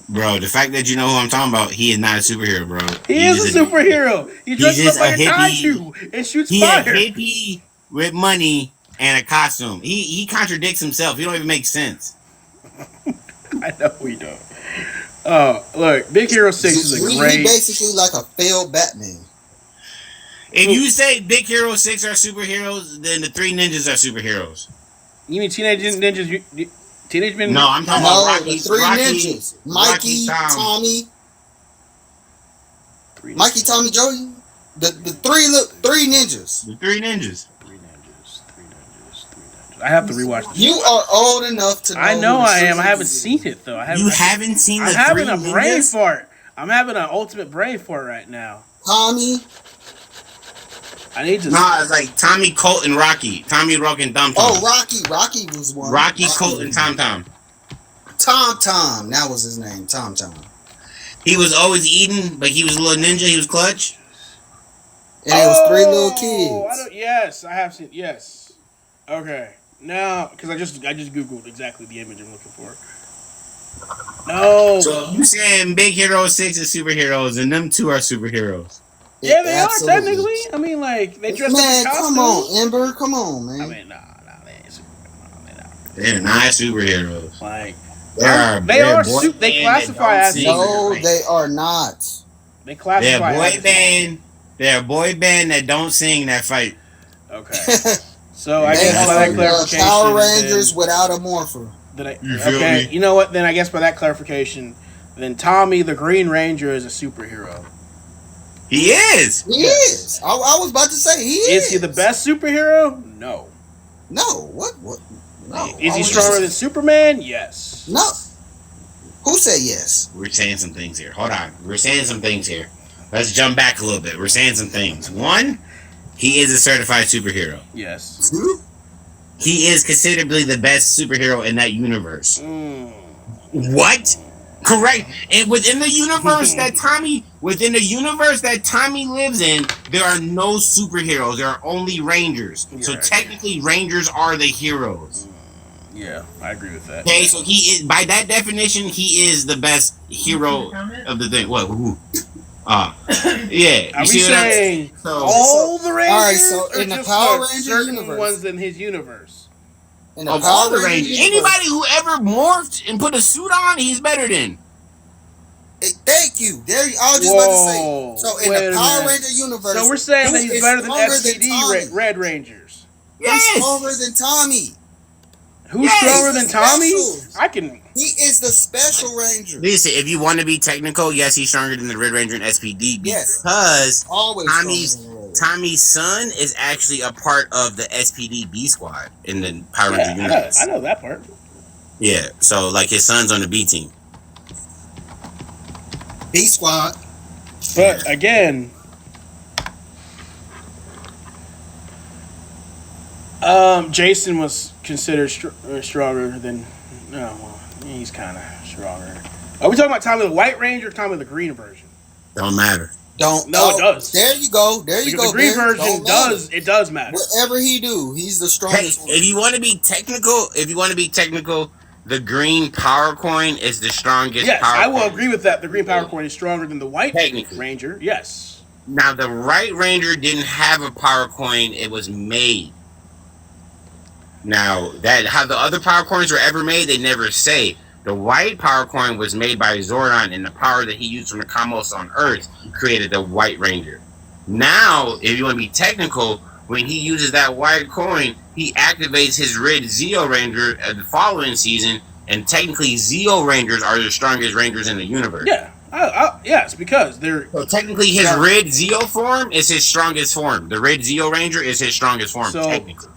Bro, the fact that you know who I'm talking about, he is not a superhero, bro. He is a superhero. He dresses just up like a a hippie. kaiju and shoots He fire. a hippie with money and a costume. He contradicts himself. He don't even make sense. I know we don't. Oh, look, Big Hero 6 is a He great. basically like a failed Batman. If you say Big Hero 6 are superheroes, then the 3 ninjas are superheroes. You mean Teenage Ninjas? Teenage Mutant? No, I'm talking No, about the Rocky. 3 Rocky, ninjas. Mikey, Tom. Tommy, Three Mikey, Tommy, Joey. The three ninjas. The 3 ninjas. Three ninjas. I have to rewatch this. You are old enough to know. I know who the I am. I Three haven't Ninjas seen it though. You haven't seen the I'm 3 having a brain ninjas? fart. I'm having an ultimate brain fart right now. Tommy. I need to. No, it's like Tommy, Colt, and Rocky. Tommy, Rock, and Tom Tom. Oh, Rocky. Rocky was one. Rocky, Colt, and Tom Tom. Tom. That was his name. Tom. He was always eating, but he was a little ninja. He was clutch. And it was 3 little Oh, kids. yes, I have seen. Yes. Okay. Now, because I just googled exactly the image I'm looking for. No. So you saying Big Hero 6 is superheroes, and them 2 are superheroes? Yeah, they Absolutely. are technically. I mean, like they dress up Man, in costumes. come on, Ember. Come on, man. I mean, nah, they ain't superheroes. They're not superheroes. Like boy they classify band that as don't No, sing. they are not. they They're classify a boy as band. They're a boy band that don't sing, that fight. Okay. So I They guess by that are clarification, Power Rangers without a morpher. You feel okay, me? you know what? Then I guess by that clarification, then Tommy the Green Ranger is a superhero. He is. He is. I was about to say he is. Is he the best superhero? No. No. What? No. Is I he was stronger just- than Superman? Yes. No. Who said yes? We're saying some things here. Hold on. We're saying some things here. Let's jump back a little bit. We're saying some things. One, He is a certified superhero. Yes. He is considerably the best superhero in that universe. Mm. What? Correct. And within the universe that Tommy lives in, there are no superheroes. There are only Rangers. So Yeah. technically, Rangers are the heroes. Yeah, I agree with that. Okay, so he is, by that definition, he is the best hero of the thing. What? Who? Yeah. Are we see what I'm saying So- all the Rangers? Alright, so or in the just Power the Ranger certain universe. ones in his universe? In the Of all the Power Rangers, Ranger universe- anybody who ever morphed and put a suit on, he's better than. Thank you. There, I was just about to say. Whoa, So in wait the a Power minute. Ranger universe, So we're saying who that he's is better than stronger SPD Tommy? Red Rangers. He's Yes. stronger than Tommy. Who's Yes, stronger he's than Tommy? special. I can. He is the Special Ranger. Listen, if you want to be technical, yes, he's stronger than the Red Ranger and SPD Yes. because Always Tommy's stronger than the Red Ranger. Tommy's son is actually a part of the SPD B squad in the Power Yeah, Ranger I know, universe. I know that part. Yeah, so like his son's on the B team. B Squad. But again, Jason was considered stronger than. No, well, he's kind of stronger. Are we talking about Tommy the White Ranger or Tommy the Green version? Don't matter. Don't. No, it does. There you go. There you Because go. the Green Barry. version Don't does. It does matter. Whatever he do, he's the Hey, strongest one. if you want to be technical, the green power coin is the strongest Yes, power I will coin. agree with that. The Green Power Coin is stronger than the White Technically. Ranger. Yes. Now the White Ranger didn't have a power coin; it was made. Now that how the other power coins were ever made, they never say. The white power coin was made by Zordon, and the power that he used from the Cosmos on Earth created the White Ranger. Now, if you want to be technical, when he uses that white coin, he activates his Red Zeo Ranger the following season, and technically Zeo Rangers are the strongest Rangers in the universe. Yeah. Yes, because they're. So technically, his Red Zeo form is his strongest form. The Red Zeo Ranger is his strongest form, So- technically.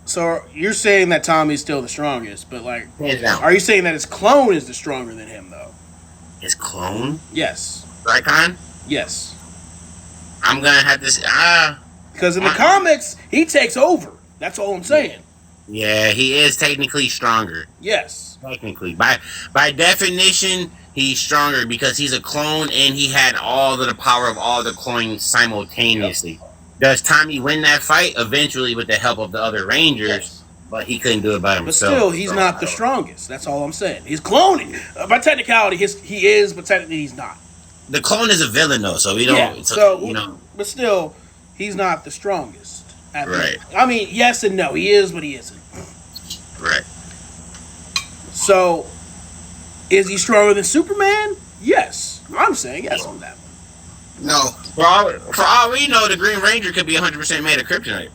So you're saying that Tommy's still the strongest, but like, Hands down. are you saying that his clone is the stronger than him though? His clone, Yes. Rykon? Yes. I'm gonna have to. Because in the comics, he takes over. That's all I'm saying. Yeah, he is technically stronger. Yes. Technically, by definition, he's stronger because he's a clone and he had all of the power of all the clones simultaneously. Does Tommy win that fight eventually with the help of the other Rangers? Yes. But he couldn't do it by But himself. still, he's not the strongest. That's all I'm saying. He's cloning. By technicality, he is, but technically he's not. The clone is a villain though, so we don't. Yeah. So, So, you know, but still, he's not the strongest. Right. I mean, yes and no. He is, but he isn't. right? So, is he stronger than Superman? Yes. I'm saying yes on that one. No. For all we know, the Green Ranger could be 100% made of kryptonite.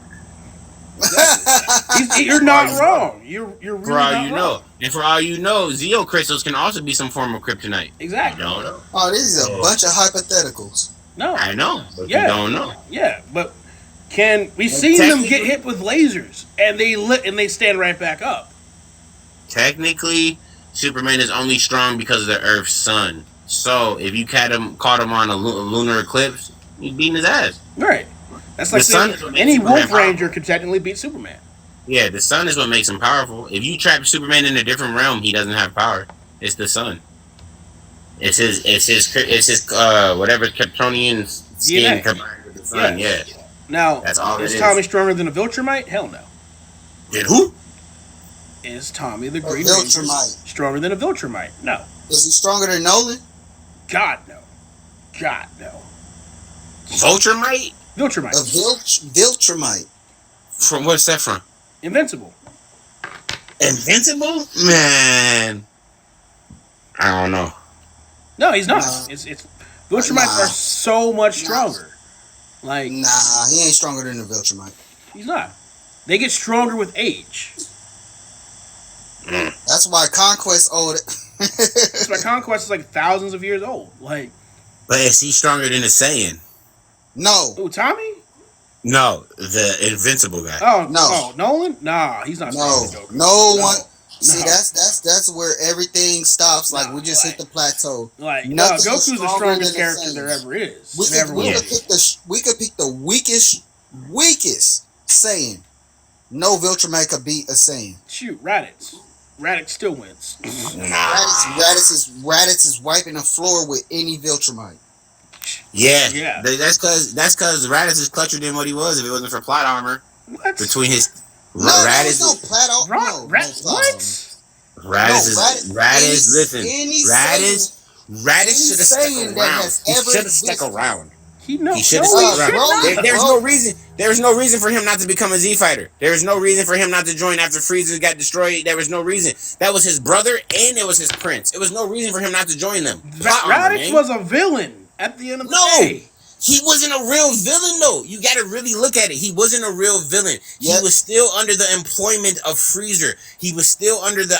You're not wrong. You're really For all not you wrong. know, and for all you know, Zeo crystals can also be some form of kryptonite. Exactly. You don't know. Oh, this is a bunch of hypotheticals. No. I know, but Yeah. you don't know. Yeah, but we've seen them get hit with lasers and they stand right back up. Technically, Superman is only strong because of the Earth's sun. So if you caught him on a lunar eclipse, you'd beating his ass. Right. That's like The sun saying is what makes any Superman Wolf Ranger powerful. could technically beat Superman. Yeah, the sun is what makes him powerful. If you trap Superman in a different realm, he doesn't have power. It's the sun. It's his whatever Kryptonian skin DNA. combined with the sun. Yes. Yeah. Now, That's all it is is. Tommy stronger than a Viltrumite? Hell no. Did who? Is Tommy the Green Viltrumite. Ranger stronger than a Viltrumite? No. Is he stronger than Nolan? God no. God no. Vulturemite? A Viltrumite. Viltrumite. From what's that from? Invincible. Invincible? Man. I don't know. No, he's not. Nah. It's Viltrumites Nah. are so much stronger. Like Nah, he ain't stronger than the Viltrumite. he's not. They get stronger with age. That's why Conquest old. That's why Conquest is like thousands of years old. Like, But is he stronger than a Saiyan? No, ooh, Tommy? No, the Invincible guy. Oh No. oh, Nolan? Nah, he's not no, stronger than Goku. no one. See, No. that's where everything stops. Like No, we just like- hit the plateau. Like, no, Nothing is Goku's the stronger strongest than the character there Saiyans. ever is. We and ever could, will we be. could pick the weakest weakest Saiyan. No Viltrumite could beat a Saiyan. Shoot, Raditz. Raditz still wins. Nah. Raditz is wiping the floor with any Viltrumite. Yeah. Yeah. That's because Raditz is clutcher than what he was if it wasn't for plot armor. What? Between his No, Raditz. no plat out. No, What? Raditz, listen. Raditz should have stuck Saiyan that around. has He ever should have stuck existed. around. He should have no, stuck he around. should not. There's no reason for him not to become a Z fighter. There is no reason for him not to join after Frieza got destroyed. There was no reason. That was his brother and it was his prince. It was no reason for him not to join them. Raditz was a villain at the end of the day. He wasn't a real villain, though. You got to really look at it. He wasn't a real villain. Yep. He was still under the employment of Freezer. He was still under the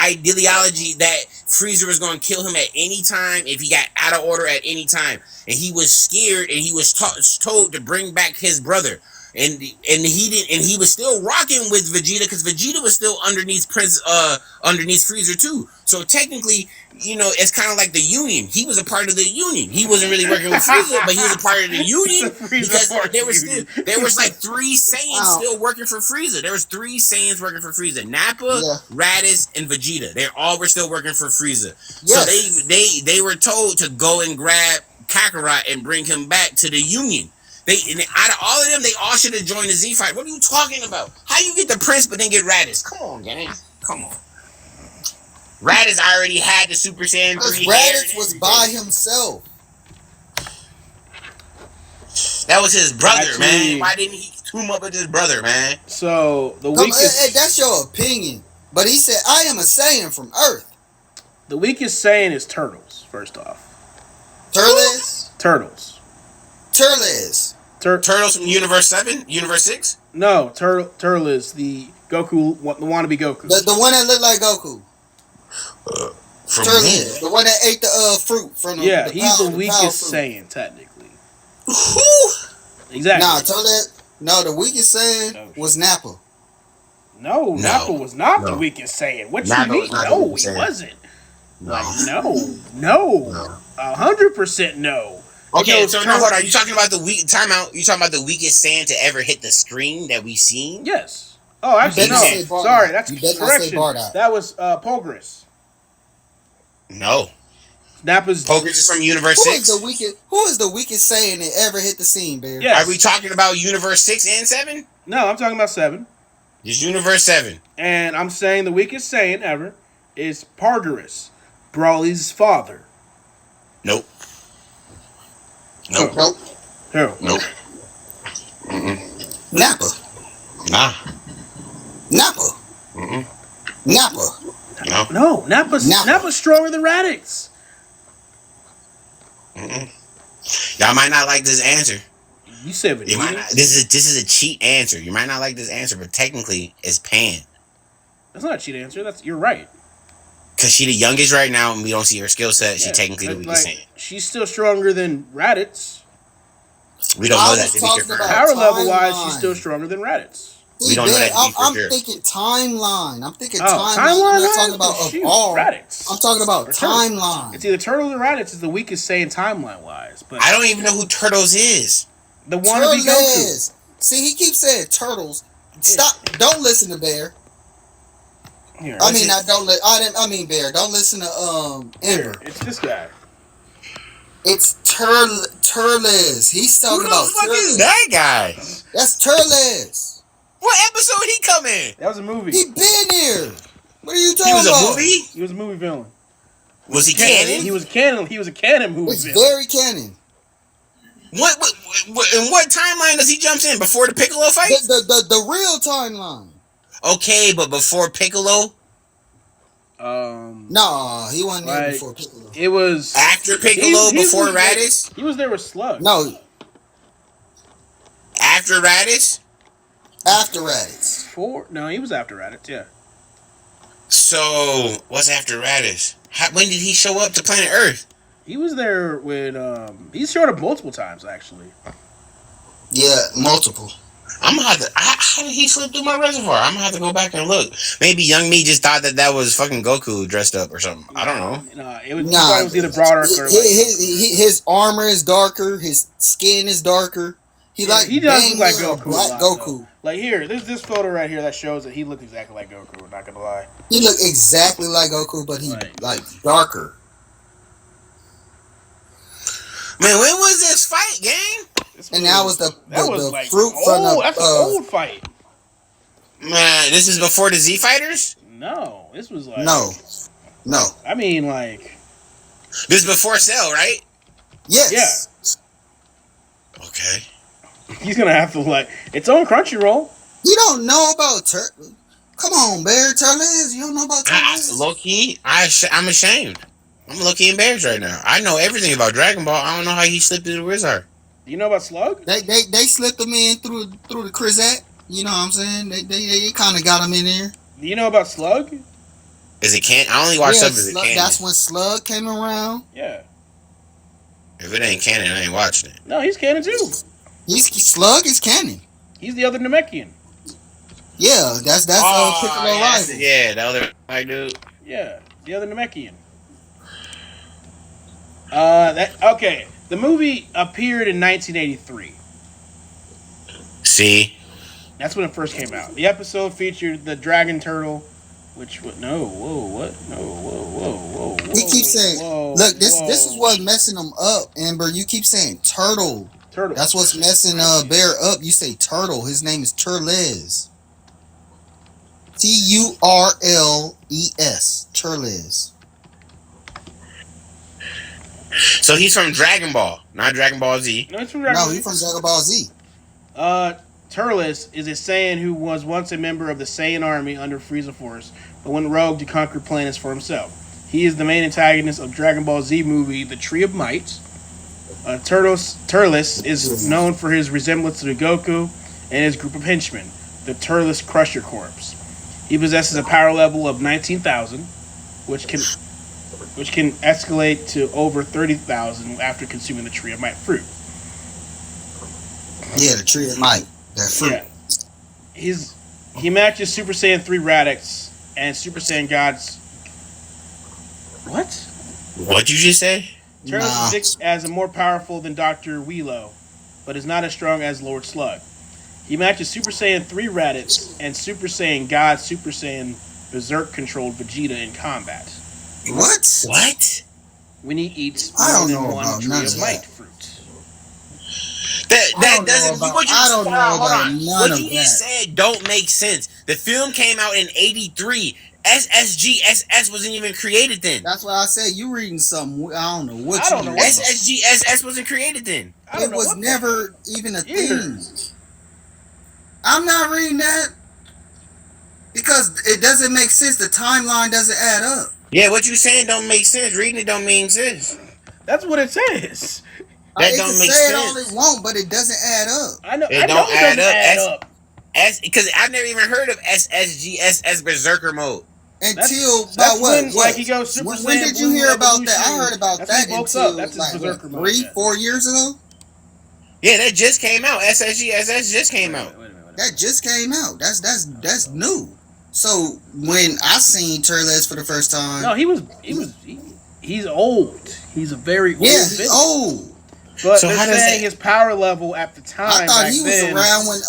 ideology that Freezer was going to kill him at any time if he got out of order at any time. And he was scared, and he was told to bring back his brother. And he didn't, and he was still rocking with Vegeta because Vegeta was still underneath Freezer too. So technically, you know, it's kind of like the Union. He was a part of the Union. He wasn't really working with Frieza, but he was a part of the Union because there was like 3 Saiyans still working for Frieza. There was 3 Saiyans working for Frieza: Nappa, Raditz, and Vegeta. They all were still working for Frieza. Yes. So they were told to go and grab Kakarot and bring him back to the Union. Out of all of them, they all should have joined the Z fight. What are you talking about? How you get the Prince but then get Raditz? Come on, gang. Come on. Raditz already had the Super Saiyan 3. Raditz was by himself. That was his brother, man. Why didn't he team up with his brother, man? So the weakest. That's your opinion, but he said, "I am a Saiyan from Earth." The weakest Saiyan is Turtles. First off, Turles. Turtles from Universe 7? Universe 6? No, Turtle is the Goku, the wannabe Goku. The one that looked like Goku. Turles, the one that ate the fruit from the Yeah, he's the weakest Saiyan, technically. Exactly. Nah, the weakest Saiyan was Nappa. No, Nappa was not the weakest Saiyan. What you mean? No, he wasn't. Like, no. 100% no. Okay, so no, hold on. You talking about the weak timeout? You talking about the weakest Saiyan to ever hit the screen that we've seen? Yes. Oh, actually, no. Sorry, that's correction. That was Pogris. No. Nappa's Pogris is from Universe 6. Who is the weakest Saiyan that ever hit the scene, Bear? Yes. Are we talking about Universe 6 and 7? No, I'm talking about 7. Just Universe 7. And I'm saying the weakest Saiyan ever is Pargaris, Broly's father. Nope. Who? Nope. Nappa. Nah. Nappa. Nappa. No, Nappa's stronger than Raditz. Y'all might not like this answer. You said Vegeta. This is a cheat answer. You might not like this answer, but technically it's Pan. That's not a cheat answer. You're right. Cause she the youngest right now, and we don't see her skill set. She technically the weakest Saiyan. She's still stronger than Raditz. We don't know that to be confirmed. Power level wise, she's still stronger than Raditz. We don't know that to be for sure. I'm thinking timeline. I'm thinking timeline. I'm not talking about all. Raditz. I'm talking about timeline. It's either Turtles or Raditz is the weakest Saiyan timeline wise. But I don't even know who Turtles is. The wannabe Goku. See, he keeps saying Turtles. Stop! Don't listen to Bear. Here, I mean Bear. Don't listen to Ember. It's this guy. It's Turles. He's talking about Who the fuck is that guy? That's Turles. What episode he come in? That was a movie. He been here. What are you talking about? He was a movie? He was a movie villain. Was he canon? He was canon. He was a canon movie It's villain. very canon. What in what timeline does he jump in? Before the Piccolo fight? The real timeline. Okay, but before Piccolo? No, he wasn't there before Piccolo. It was after Piccolo, before Raditz? He was there with Slug. No. After Raditz? After Raditz. No, he was after Raditz, yeah. So, what's after Raditz? When did he show up to planet Earth? He was there with, he showed up multiple times, actually. Yeah, multiple. I'm gonna have to, how did he slip through my reservoir? I'm gonna have to go back and look. Maybe Young Me just thought that was fucking Goku dressed up or something. I don't know. No, it was either Broad or his armor is darker, his skin is darker. He like he does dang look like near a Goku. black a lot, Goku. though. Like here, there's this photo right here that shows that he looked exactly like Goku. I'm not gonna lie. He looked exactly like Goku, but he Right. like darker. Man, when was this fight, gang? And that was the like fruit from the that's an old fight. Man, this is before the Z Fighters? No, this was like no. I mean, like This is before Cell, right? Yes. Okay. he's gonna have to like it's on Crunchyroll. You don't know about Come on, Bear Turles. You don't know about Turles? Low key, I'm ashamed. I'm low key embarrassed right now. I know everything about Dragon Ball. I don't know how he slipped into the Wizard. Do you know about Slug? They slipped him in through the Krizak. You know what I'm saying? They kind of got him in there. Do you know about Slug? Is it can? I only watch stuff as it canon. That's when Slug came around. Yeah. If it ain't canon, I ain't watching it. No, he's canon too. Slug is canon. He's the other Namekian. Yeah, that's Piccolo rival. Yeah, the other white dude. Yeah, the other Namekian. Okay. The movie appeared in 1983. See? That's when it first came out. The episode featured the Dragon Turtle, which what? No, whoa, what? No, whoa. He keeps saying, "Look, this is what's messing him up." Amber, you keep saying turtle. Turtle. That's what's messing Bear up. You say turtle. His name is Turles. Turles. Turles. So he's from Dragon Ball, not Dragon Ball Z. No, he's from Dragon Ball. He's from Dragon Ball Z. Turles is a Saiyan who was once a member of the Saiyan army under Frieza Force, but went rogue to conquer planets for himself. He is the main antagonist of Dragon Ball Z movie, The Tree of Might. Turles is known for his resemblance to Goku and his group of henchmen, the Turles Crusher Corps. He possesses a power level of 19,000, which can escalate to over 30,000 after consuming the Tree of Might fruit. Yeah, the Tree of Might. That fruit. Yeah. He matches Super Saiyan 3 Radix and Super Saiyan God's. What? What'd you just say? Turles is as more powerful than Dr. Wheelo, but is not as strong as Lord Slug. He matches Super Saiyan 3 Raditz and Super Saiyan God Super Saiyan Berserk controlled Vegeta in combat. What? When he eats I more don't than know one about Tree none of of Might that. fruit. That doesn't. I don't know about none What of you that. just said don't make sense. The film came out in '83. SSGSS wasn't even created then. That's why I said you reading something. I don't know what I don't know what- SSGSS wasn't created then. It was never even a thing. I'm not reading that because it doesn't make sense. The timeline doesn't add up. Yeah, what you saying don't make sense. Reading it don't make sense. That's what it says. That It don't can make say it sense. all it won't, but it doesn't add up. I know. It I know don't it add doesn't up. add up. Because I've never even heard of SSGSS Berserker mode. Until That's about what? when, like, he goes Super when Saiyan did you Blue hear about that? Evolution. I heard about That's when that he bulks until up. That's his like Berserker mode, 3-4 years ago. Yeah, that just came out. SSGSS just came out. Wait a minute. That just came out. That's new. So when I seen Turles for the first time, No, he's old. He's a very old. he's villain. old. But So they're how does saying that- his power level at the time. I thought back he was then, around when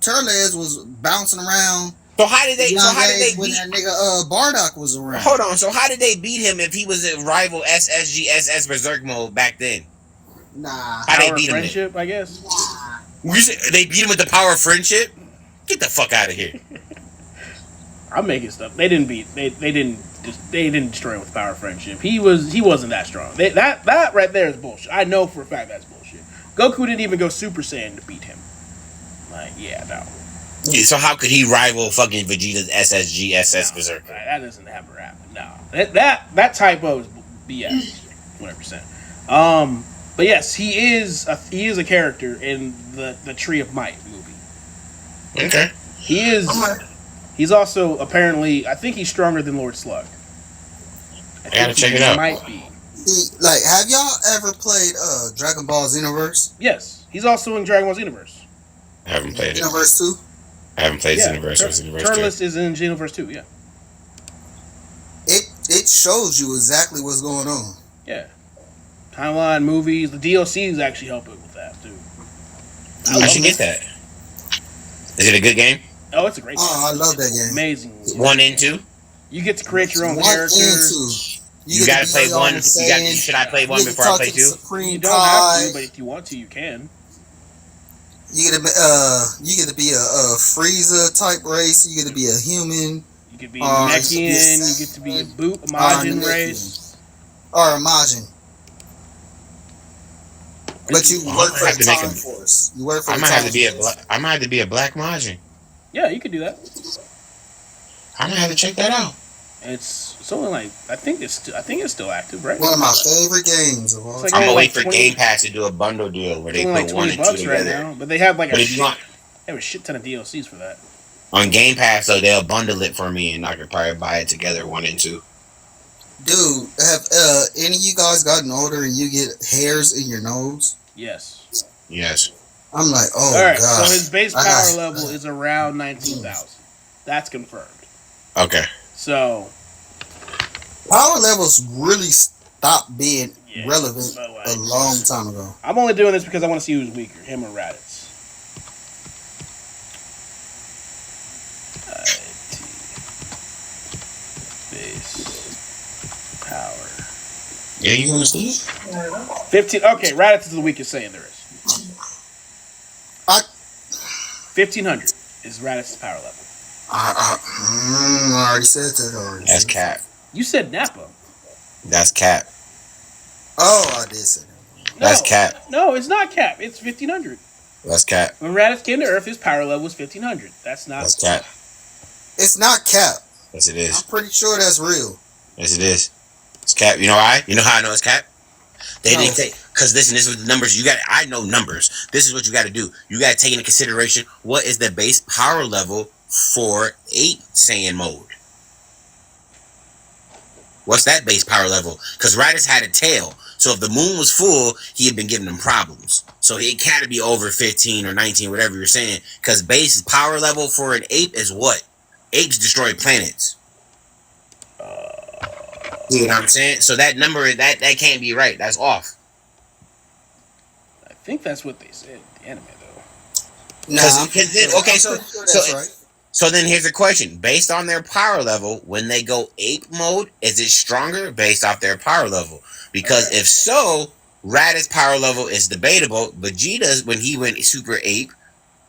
Turles was bouncing around. So how did they? So how did they when beat? that nigga Bardock was around? Hold on. So how did they beat him if he was a rival SSGSS Berserk mode back then? Nah. How they Power beat him? friendship, I guess. You said they beat him with the power of friendship? Get the fuck out of here. I'm making stuff. They didn't beat. They didn't destroy him with power of friendship. He wasn't that strong. That right there is bullshit. I know for a fact that's bullshit. Goku didn't even go Super Saiyan to beat him. Like, yeah, no. Yeah, so how could he rival fucking Vegeta's SSGSS Berserker? That doesn't ever happen. No, that typo is BS, 100%. But yes, he is a character in the Tree of Might movie. Okay. He is. He's also apparently. I think he's stronger than Lord Slug. I gotta check it out. Might be. Like, have y'all ever played Dragon Ball Xenoverse? Yes, he's also in Dragon Ball Xenoverse. I haven't played it. Xenoverse 2? I haven't played Yeah, Xenoverse or Xenoverse 2. Turles is in Xenoverse 2. Yeah. It shows you exactly what's going on. Yeah. Timeline, movies, the DLCs actually help it with that too. You should get that. Is it a good game? Oh, it's a great game. Oh, I love that game. Amazing. 1 and 2. You get to create your own 1 character. and 2. You get gotta to play be on 1. the Saiyan. Should I play 1 You get to before I talk play to the 2? Supreme You don't have Kai. to, but if you want to, you can. You get to be a Frieza type race. You get to be a human You could be a Namekian. You get to be a Majin race. or a Majin. But you work for have the to make Time a- Force. You work for I the might Time have to be Force. I might have to be a black Majin. Yeah, you could do that. I might have to check that out. It's only like I think it's still active, right? One of my favorite games of all It's like time. I'm gonna like wait for 20 Game Pass to do a bundle deal where It's they only put like 1 $20 and 2 right together. now, but they have like But a if you shit. want They have a shit ton of DLCs for that. on Game Pass, though, they'll bundle it for me, and I could probably buy it together 1 and 2. Dude, have any of you guys gotten older and you get hairs in your nose? Yes. Yes. I'm like, oh All right. god. So his base I power got- level is around 19,000. That's confirmed. Okay. So Power levels really stopped being Yeah, relevant but like- a long time ago. I'm only doing this because I want to see who's weaker, him or Raditz. Base power. Yeah, you want to see? 15. Okay, Raditz is the weakest Saiyan there is. I 1500 is Raditz's power level. I already said that already. That's cap. You said Nappa. That's cap. Oh, I did say that. No, That's cap. No, it's not cap. It's 1500. That's cap. When Raditz came to Earth, his power level was 1500. That's not. That's cap. It's not cap. Yes, it is. I'm pretty sure that's real. Yes, it is. It's cap. You know why? You know how I know it's cap? They No. didn't take, because listen, this is the numbers you got. I know numbers. This is what you got to do. You got to take into consideration what is the base power level for 8 Saiyan mode. What's that base power level? Because Raditz had a tail. So if the moon was full, he had been giving them problems. So it had to be over 15 or 19, whatever you're saying. Because base power level for an ape is what? Apes destroy planets. You know what I'm saying? So that number, that can't be right. That's off. I think that's what they said in the anime, though. Nah, I'm pretty then- sure- okay, I'm so- pretty sure so that's it- right. So then here's the question. Based on their power level, when they go ape mode, is it stronger based off their power level? Because if so, Raditz's power level is debatable. Vegeta's, when he went super ape,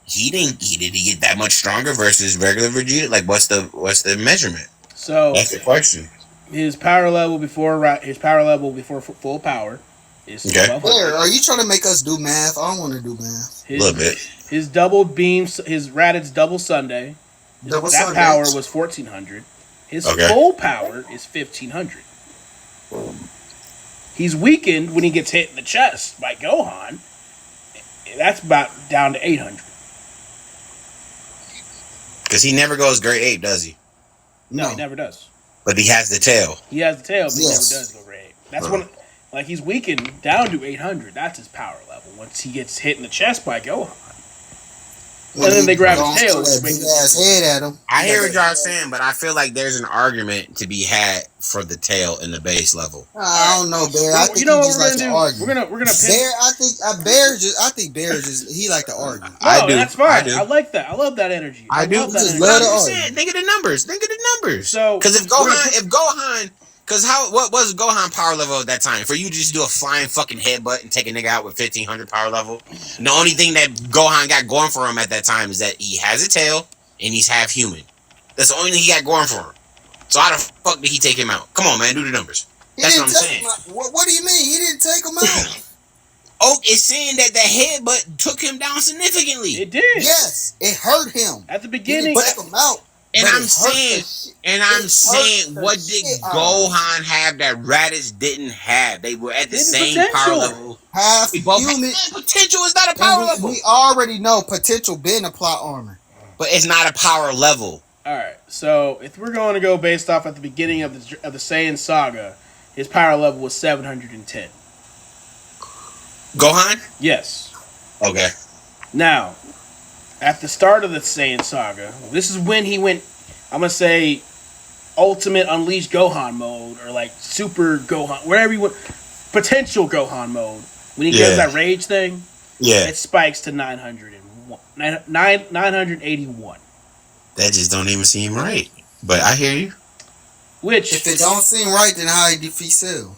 did he get that much stronger versus regular Vegeta? Like what's the measurement? So That's the question. his power level before full power is Okay. 1200. Blair, are you trying to make us do math? I don't want to do math. A little bit. His double beam, his Raditz double Sunday, Double that Sunday. power was 1400. His Okay. full power is 1500. He's weakened when he gets hit in the chest by Gohan. That's about down to 800. Because he never goes great ape, does he? No, No. he never does. But he has the tail. He has the tail, but Yes. he never does go great. That's when, like, he's weakened down to 800. That's his power level once he gets hit in the chest by Gohan. And then they grab his tail, That which makes big it- ass head at him. I hear what y'all saying, but I feel like there's an argument to be had for the tail in the base level. I don't know, Bear. I think You know he what just we're likes gonna to do? argue. We're gonna pick. Bear, I think Bear just he like to argue. No, I do. that's fine. I do. I like that. I love that energy. I do. love that Just energy. love I'm to just argue. saying, think of the numbers. Think of the numbers. So Because if we're gonna Gohan, because what was Gohan power level at that time? For you to just do a flying fucking headbutt and take a nigga out with 1500 power level, the only thing that Gohan got going for him at that time is that he has a tail and he's half human. That's the only thing he got going for him. So how the fuck did he take him out? Come on, man, do the numbers. He That's didn't what I'm take saying. him out. What do you mean? He didn't take him out. Oak is saying that the headbutt took him down significantly. It did. Yes, it hurt him. At the He beginning, didn't take him out. And but I'm it hurt saying, the shit. and I'm It saying, hurt what the did shit out of him. Gohan have that Raditz didn't have? They were at the Hidden same potential. power level. Half We both human. Man, potential is not a power And level, we already know potential been a plot armor. but it's not a power level. all right. So if we're going to go based off at the beginning of the Saiyan saga, his power level was 710. Gohan? Yes. Okay. Now, at the start of the Saiyan saga, this is when he went, I'm going to say, Ultimate Unleashed Gohan mode, or like Super Gohan, whatever you want, potential Gohan mode. When he Yeah. does that rage thing, Yeah, it spikes to 981. that just don't even seem right. But I hear you. Which If it don't seem right, then how he defeat Cell?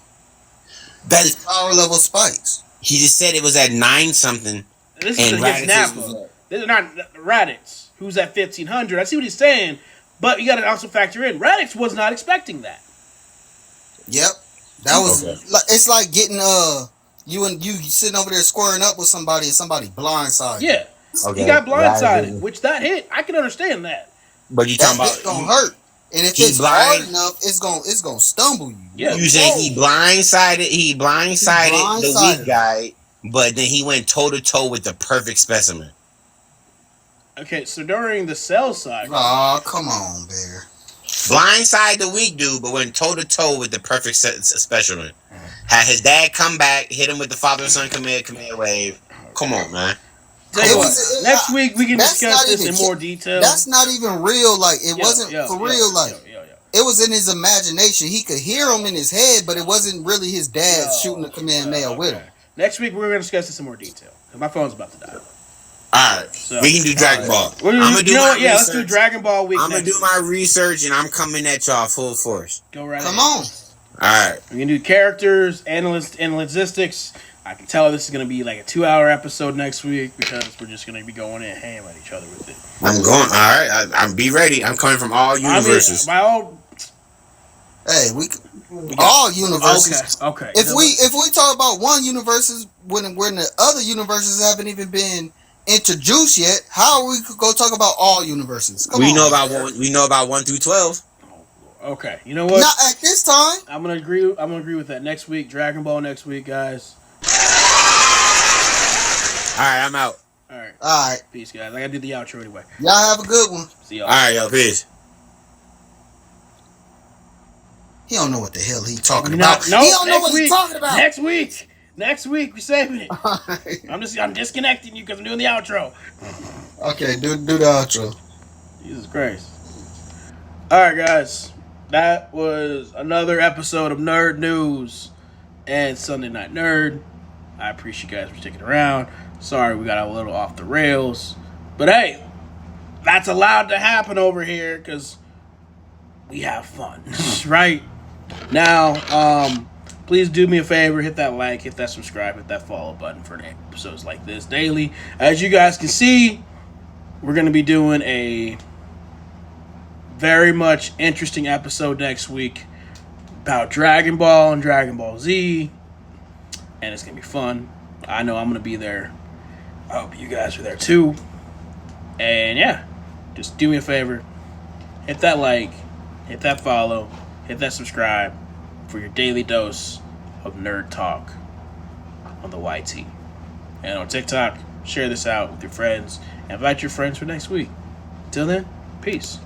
That His power level spikes. he just said it was at 9 something. this is And against Raditz was Nappa. up. This is not Raditz, who's at 1500. I see what he's saying, but you got to also factor in Raditz was not expecting that. Yep. That was Okay. it's like getting you sitting over there squaring up with somebody and somebody blindsided. Yeah, Okay. he got blindsided, Raditz- which that hit. I can understand that. But you That talking hit about gonna hurt. And if he it's hard blind- enough, it's gonna stumble you. Yeah. you saying he blindsided the blindsided. weak guy, but then he went toe to toe with the perfect specimen. Okay, so during the Cell saga, Oh, come on, Bear. Blindside the weak dude, but went toe to toe with the perfect specimen. Had his dad come back, hit him with the father and son command wave. Come on, man. tell you It what, was- next week we can that's discuss not this even in more detail. That's not even real. Like it wasn't for real. Like yo. it was in his imagination. He could hear him in his head, but it wasn't really his dad shooting the command mail with him. Next week we're gonna discuss this in more detail because my phone's about to die. All right, So, we can do Dragon Ball. We're I'm gonna gonna do you know my what? Yeah, let's research. do Dragon Ball week. I'm gonna next do my research, and I'm coming at y'all full force. Go right. Come ahead. on. All right. We're gonna do characters, analysts, and logistics. I can tell this is gonna be like a 2-hour episode next week because we're just gonna be going in ham at each other with it. I'm going. All right. I'm be ready. I'm coming from all universes. I mean, by all. Hey, all universes. Okay. If we talk about one universes when the other universes haven't even been introduced yet, how are we go talk about all universes? Come we on. know about one. We know about 1 through 12. Okay, you know what? Not at this time. I'm gonna agree with that. Next week, Dragon Ball. Next week, guys. All right, I'm out. All right. All right. Peace, guys. I gotta do the outro anyway. Y'all have a good one. See y'all. All right, yo, peace. He don't know what the hell he talking You're about. not- He don't know next what he's week. talking about. Next week, we're saving it. I'm disconnecting you because I'm doing the outro. Okay, do the outro. Jesus Christ. All right, guys. That was another episode of Nerd News and Sunday Night Nerd. I appreciate you guys for sticking around. Sorry we got a little off the rails. But hey, that's allowed to happen over here because we have fun, right? Now, please do me a favor, hit that like, hit that subscribe, hit that follow button for episodes like this daily. As you guys can see, we're going to be doing a very much interesting episode next week about Dragon Ball and Dragon Ball Z, and it's going to be fun. I know I'm going to be there. I hope you guys are there too. And yeah, just do me a favor, hit that like, hit that follow, hit that subscribe for your daily dose of nerd talk on the YT. And on TikTok, share this out with your friends and invite your friends for next week. Till then, peace.